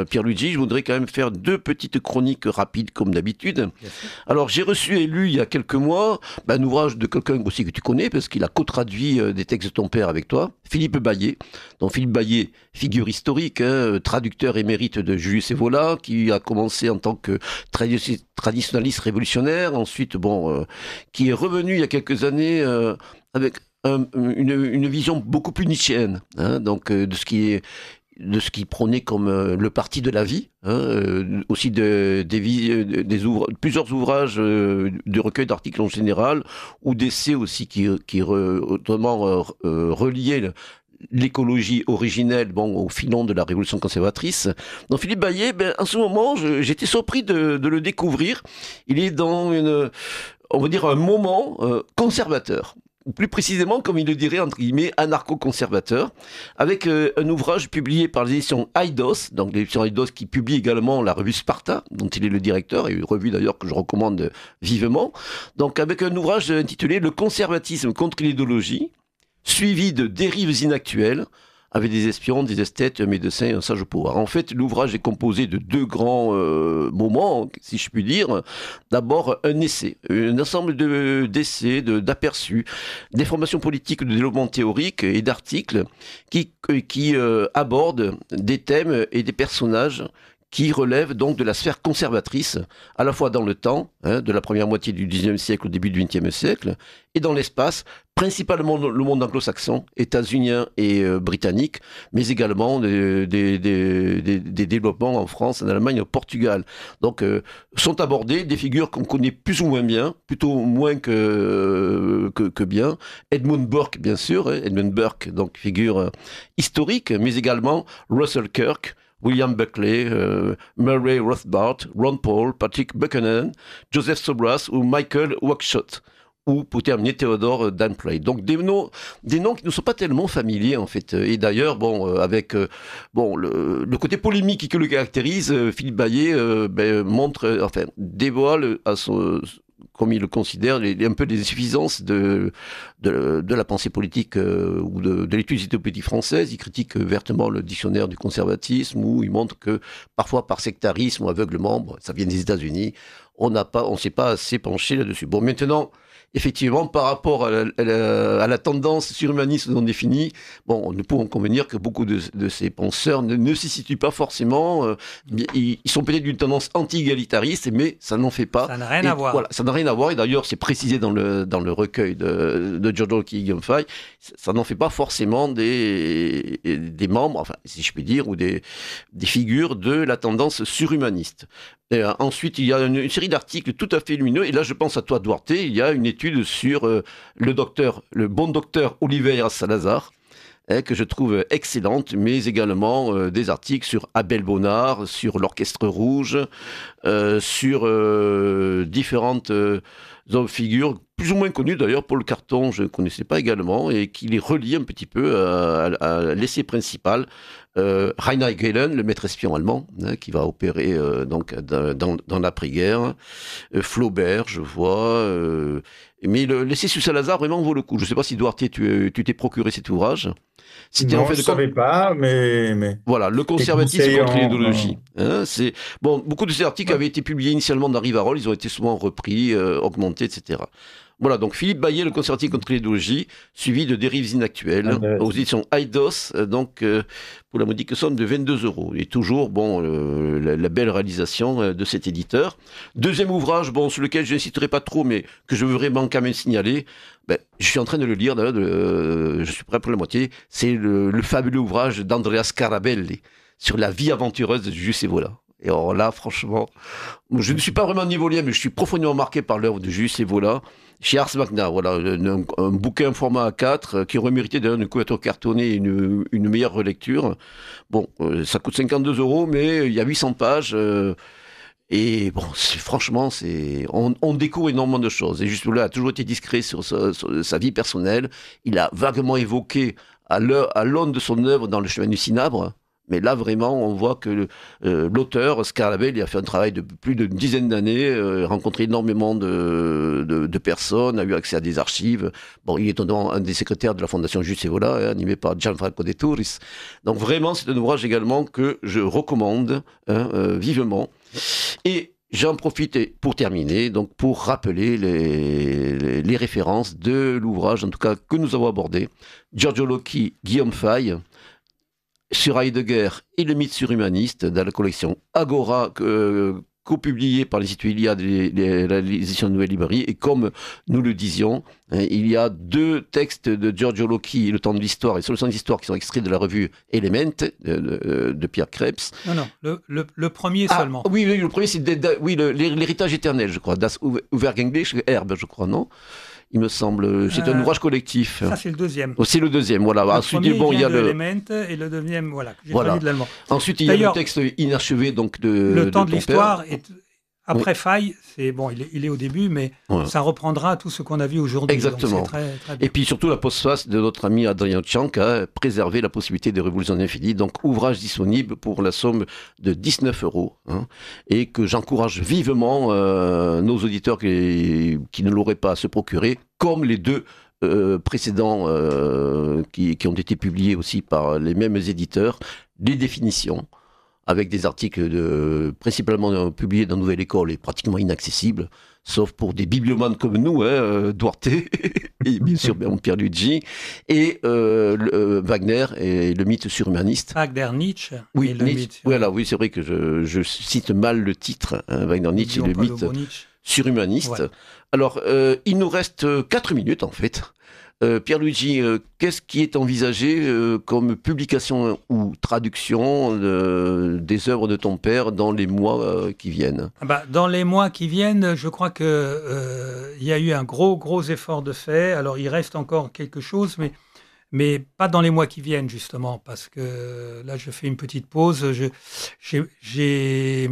Pierluigi, je voudrais quand même faire 2 petites chroniques rapides comme d'habitude. Alors j'ai reçu et lu il y a quelques mois un ouvrage de quelqu'un aussi que tu connais parce qu'il a co-traduit des textes de ton père avec toi, Philippe Bayet. Donc Philippe Bayet, figure historique, traducteur émérite de Julius Evola, qui a commencé en tant que traditionnaliste révolutionnaire, ensuite qui est revenu il y a quelques années avec une vision beaucoup plus nietzschéenne, donc de ce qui prônait comme le parti de la vie, aussi plusieurs ouvrages de recueil d'articles en général, ou d'essais aussi qui reliaient l'écologie originelle au filon de la révolution conservatrice. Donc Philippe Bayet, en ce moment, j'étais surpris de le découvrir. Il est dans on va dire un moment conservateur. Ou plus précisément, comme il le dirait, entre guillemets, anarcho-conservateur, avec un ouvrage publié par les éditions Eidos, donc les éditions Eidos qui publient également la revue Sparta, dont il est le directeur, et une revue d'ailleurs que je recommande vivement, donc avec un ouvrage intitulé « Le conservatisme contre l'idéologie », suivi de dérives inactuelles, avec des espions, des esthètes, un médecin et un sage pouvoir. En fait, l'ouvrage est composé de 2 grands moments, si je puis dire. D'abord, un essai, un ensemble d'essais, d'aperçus, d'informations politiques, de développement théorique et d'articles qui abordent des thèmes et des personnages qui relèvent donc de la sphère conservatrice, à la fois dans le temps, de la première moitié du XIXe siècle au début du XXe siècle, et dans l'espace, principalement le monde anglo-saxon, états-unien et britannique, mais également des développements en France, en Allemagne et au Portugal. Donc, sont abordées des figures qu'on connaît plus ou moins bien, plutôt moins que bien. Edmund Burke, bien sûr, Edmund Burke, donc figure historique, mais également Russell Kirk, William Buckley, Murray Rothbard, Ron Paul, Patrick Buchanan, Joseph Sobras ou Michael Oakeshott, ou pour terminer Theodore Danpley. Donc des noms qui ne sont pas tellement familiers en fait. Et d'ailleurs, avec le côté polémique qui le caractérise, Philippe Bayet dévoile à son, comme il le considère, un peu les insuffisances de la pensée politique ou de l'étude encyclopédique française. Il critique vertement le dictionnaire du conservatisme, où il montre que parfois par sectarisme ou aveuglement, ça vient des États-Unis, on ne s'est pas assez penché là-dessus. Bon, maintenant, effectivement, par rapport à la tendance surhumaniste non définie, nous pouvons convenir que beaucoup de ces penseurs ne s'y situent pas forcément. Ils sont peut-être d'une tendance anti-égalitariste, mais ça n'en fait pas. Ça n'a rien à voir. Voilà, ça n'a rien à voir. Et d'ailleurs, c'est précisé dans le recueil de George Holke et Guillaume Fay. Ça n'en fait pas forcément des membres, enfin, si je puis dire, ou des figures de la tendance surhumaniste. Et ensuite, il y a une série d'articles tout à fait lumineux. Et là, je pense à toi, Duarte. Il y a une étude sur le bon docteur Oliveira Salazar, que je trouve excellente, mais également des articles sur Abel Bonnard, sur l'Orchestre Rouge, sur différentes hommes figures, plus ou moins connus d'ailleurs. Paul Carton, je ne connaissais pas également, et qui les relie un petit peu à l'essai principal. Rainer Gehlen, le maître espion allemand, qui va opérer donc dans l'après-guerre. Flaubert, je vois. Mais l'essai sur Salazar vraiment vaut le coup. Je ne sais pas si Duarte, tu t'es procuré cet ouvrage. C'était non, je ne savais pas, mais... Voilà, le conservatisme contre l'idéologie. C'est... Bon, beaucoup de ces articles avaient été publiés initialement dans Rivarol, ils ont été souvent repris, augmentés, etc. Voilà, donc Philippe Bayet, le conservatisme contre l'idéologie, suivi de Dérives inactuelles, aux éditions Eidos, donc pour la modique somme de 22 €. Et toujours, bon, la belle réalisation de cet éditeur. Deuxième ouvrage, bon, sur lequel je n'inciterai pas trop, mais que je veux vraiment quand même signaler, je suis en train de le lire, je suis prêt pour la moitié, c'est le fabuleux ouvrage d'Andrea Scarabelli sur la vie aventureuse de Julius Evola. Et alors là, franchement, je ne suis pas vraiment niveaulien, mais je suis profondément marqué par l'œuvre de Julius Evola chez Ars Magna. Voilà, un bouquin format A4 qui aurait mérité d'ailleurs une couverture cartonnée et une meilleure relecture. Bon, ça coûte 52 €, mais il y a 800 pages. Et bon, franchement, on découvre énormément de choses. Et juste là, a toujours été discret sur sa vie personnelle. Il a vaguement évoqué à l'aune de son œuvre dans Le Chemin du Cinabre. Mais là, vraiment, on voit que l'auteur, Scarabelli, a fait un travail de plus d'une dizaine d'années, rencontré énormément de personnes, a eu accès à des archives. Bon, il est un des secrétaires de la Fondation Julius Evola, animé par Gianfranco De Turris. Donc vraiment, c'est un ouvrage également que je recommande vivement. Et j'en profite pour terminer, donc pour rappeler les références de l'ouvrage, en tout cas, que nous avons abordé. Giorgio Locchi, Guillaume Faye, sur Heidegger et le mythe surhumaniste, dans la collection Agora, co-publiée par l'Institut Iliade et l'édition Nouvelle Librairie. Et comme nous le disions, il y a 2 textes de Giorgio Locchi, Le temps de l'histoire et Solutions d'histoire, qui sont extraits de la revue Element de Pierre Krebs. Non, le premier seulement. Oui, le premier, c'est l'héritage éternel, je crois. Das Übergängliche Erbe, je crois, non ? Il me semble, c'est un ouvrage collectif. Ça, c'est le deuxième. C'est le deuxième, voilà. Ensuite, il y a Element, et le deuxième, voilà. J'ai traduit de l'allemand. Ensuite, il y a le texte inachevé, donc Le temps de l'histoire est... Après Faye, c'est bon, il est au début, mais ça reprendra tout ce qu'on a vu aujourd'hui. Exactement. Donc très, très bien. Et puis surtout la postface de notre ami Adrien Tchank a préservé la possibilité de révolution infinie, donc ouvrage disponible pour la somme de 19 €, et que j'encourage vivement nos auditeurs qui ne l'auraient pas à se procurer, comme les 2 précédents qui ont été publiés aussi par les mêmes éditeurs, les définitions, avec des articles principalement publiés dans Nouvelle École et pratiquement inaccessibles, sauf pour des bibliomanes comme nous, Duarte, et bien sûr Pierluigi, et Wagner et le mythe surhumaniste. Wagner, Nietzsche. Oui, et le mythe. Voilà, oui, c'est vrai que je cite mal le titre, Wagner, Nietzsche et le mythe surhumaniste. Ouais. Alors, il nous reste 4 minutes en fait. Pierluigi, qu'est-ce qui est envisagé comme publication ou traduction des œuvres de ton père dans les mois qui viennent ? Dans les mois qui viennent, je crois qu'il y a eu un gros effort de fait. Alors, il reste encore quelque chose, mais pas dans les mois qui viennent, justement, parce que là, je fais une petite pause. J'ai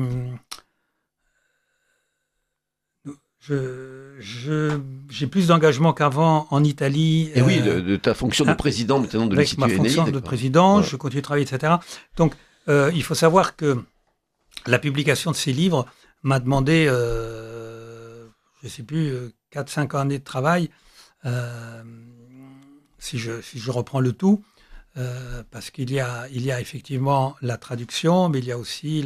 plus d'engagement qu'avant en Italie. Et oui, de ta fonction de président maintenant de l'Institut Énéide. Avec ma fonction de président, je continue de travailler, etc. Donc, il faut savoir que la publication de ces livres m'a demandé, je ne sais plus, 4-5 années de travail, si je reprends le tout, parce qu'il y a effectivement la traduction, mais il y a aussi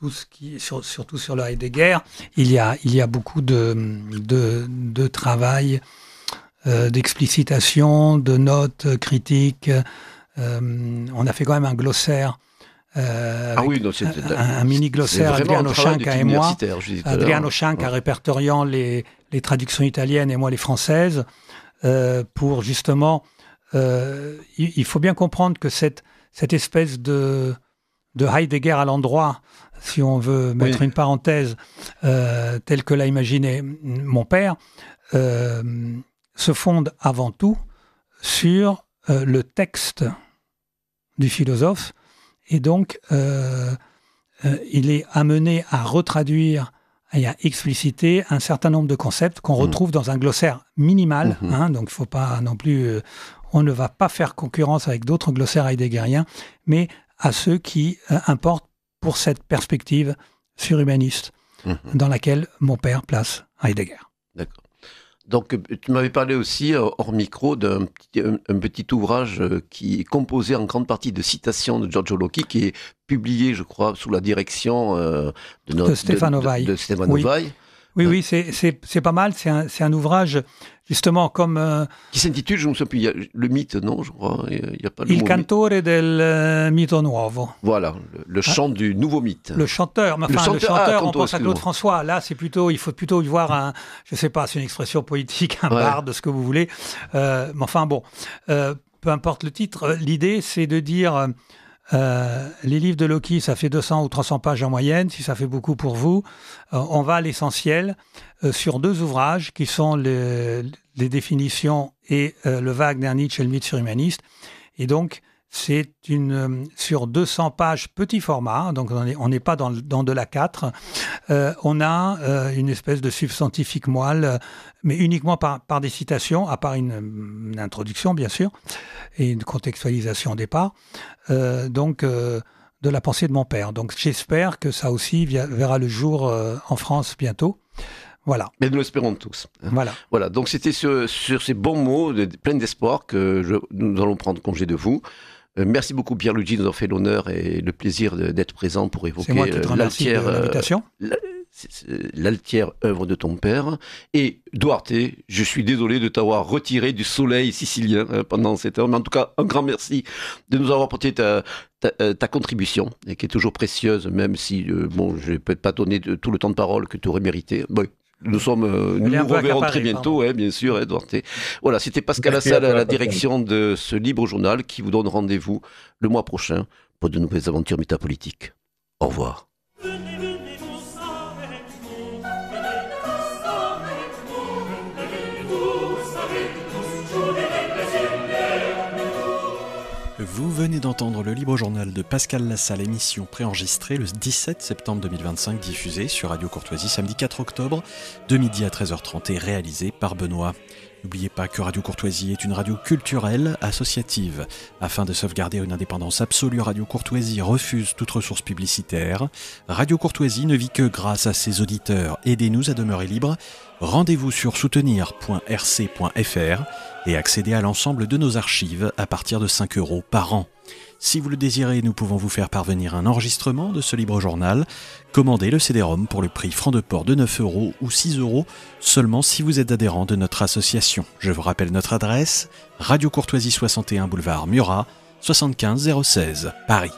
tout ce qui, surtout sur le Heidegger, il y a beaucoup de travail, d'explicitation, de notes critiques. On a fait quand même un glossaire, un mini glossaire, Adriano Schank et moi. Adriano Schank répertoriant les traductions italiennes et moi les françaises, pour justement, il faut bien comprendre que cette espèce de Heidegger à l'endroit, si on veut mettre une parenthèse, telle que l'a imaginé mon père, se fonde avant tout sur le texte du philosophe, et donc il est amené à retraduire et à expliciter un certain nombre de concepts qu'on retrouve dans un glossaire minimal. Donc, il faut pas non plus... on ne va pas faire concurrence avec d'autres glossaires heideggeriens, mais à ceux qui importent pour cette perspective surhumaniste dans laquelle mon père place Heidegger. D'accord. Donc, tu m'avais parlé aussi, hors micro, d'un petit ouvrage qui est composé en grande partie de citations de Giorgio Locchi, qui est publié, je crois, sous la direction de Stefano Vai. De Stefano Vai. Oui, c'est pas mal. C'est un ouvrage, justement, comme... qui s'intitule, je ne me souviens plus, il y a le mythe, non, je crois. Il y a pas le Il cantore del mito nuovo. Voilà, le chant du nouveau mythe. Le chanteur, on pense à Claude François. Là, il faut plutôt y voir je ne sais pas, c'est une expression poétique, un barde, ce que vous voulez. Mais enfin, bon, peu importe le titre, l'idée, c'est de dire... les livres de Locchi, ça fait 200 ou 300 pages en moyenne, si ça fait beaucoup pour vous. On va à l'essentiel sur 2 ouvrages qui sont les définitions et le Wagner, Nietzsche et le mythe surhumaniste. Et donc, c'est sur 200 pages petit format, donc on n'est pas dans de l'A4. On a une espèce de substantifique moelle, mais uniquement par des citations, à part une introduction, bien sûr, et une contextualisation au départ. De la pensée de mon père. Donc j'espère que ça aussi verra le jour en France bientôt. Voilà. Mais nous l'espérons tous. Voilà. Donc c'était sur ces bons mots, pleins d'espoir, que nous allons prendre congé de vous. Merci beaucoup Pierluigi de nous avoir fait l'honneur et le plaisir d'être présent pour évoquer l'altière œuvre de ton père. Et Duarte, je suis désolé de t'avoir retiré du soleil sicilien pendant cette heure, mais en tout cas un grand merci de nous avoir apporté ta contribution, et qui est toujours précieuse, même si je ne peux pas donner tout le temps de parole que tu aurais mérité. Nous nous reverrons très bientôt, bien sûr, Duarte. Voilà, c'était Pascal Lassalle à la direction de ce libre journal qui vous donne rendez-vous le mois prochain pour de nouvelles aventures métapolitiques. Au revoir. Vous venez d'entendre le Libre Journal de Pascal Lassalle, émission préenregistrée le 17 septembre 2025, diffusée sur Radio Courtoisie samedi 4 octobre, de midi à 13h30 et réalisée par Benoît. N'oubliez pas que Radio Courtoisie est une radio culturelle associative. Afin de sauvegarder une indépendance absolue, Radio Courtoisie refuse toute ressource publicitaire. Radio Courtoisie ne vit que grâce à ses auditeurs. Aidez-nous à demeurer libre. Rendez-vous sur soutenir.rc.fr et accédez à l'ensemble de nos archives à partir de 5 € par an. Si vous le désirez, nous pouvons vous faire parvenir un enregistrement de ce libre journal. Commandez le CD-ROM pour le prix franc de port de 9 € ou 6 € seulement si vous êtes adhérent de notre association. Je vous rappelle notre adresse, Radio Courtoisie 61 boulevard Murat, 75 016, Paris.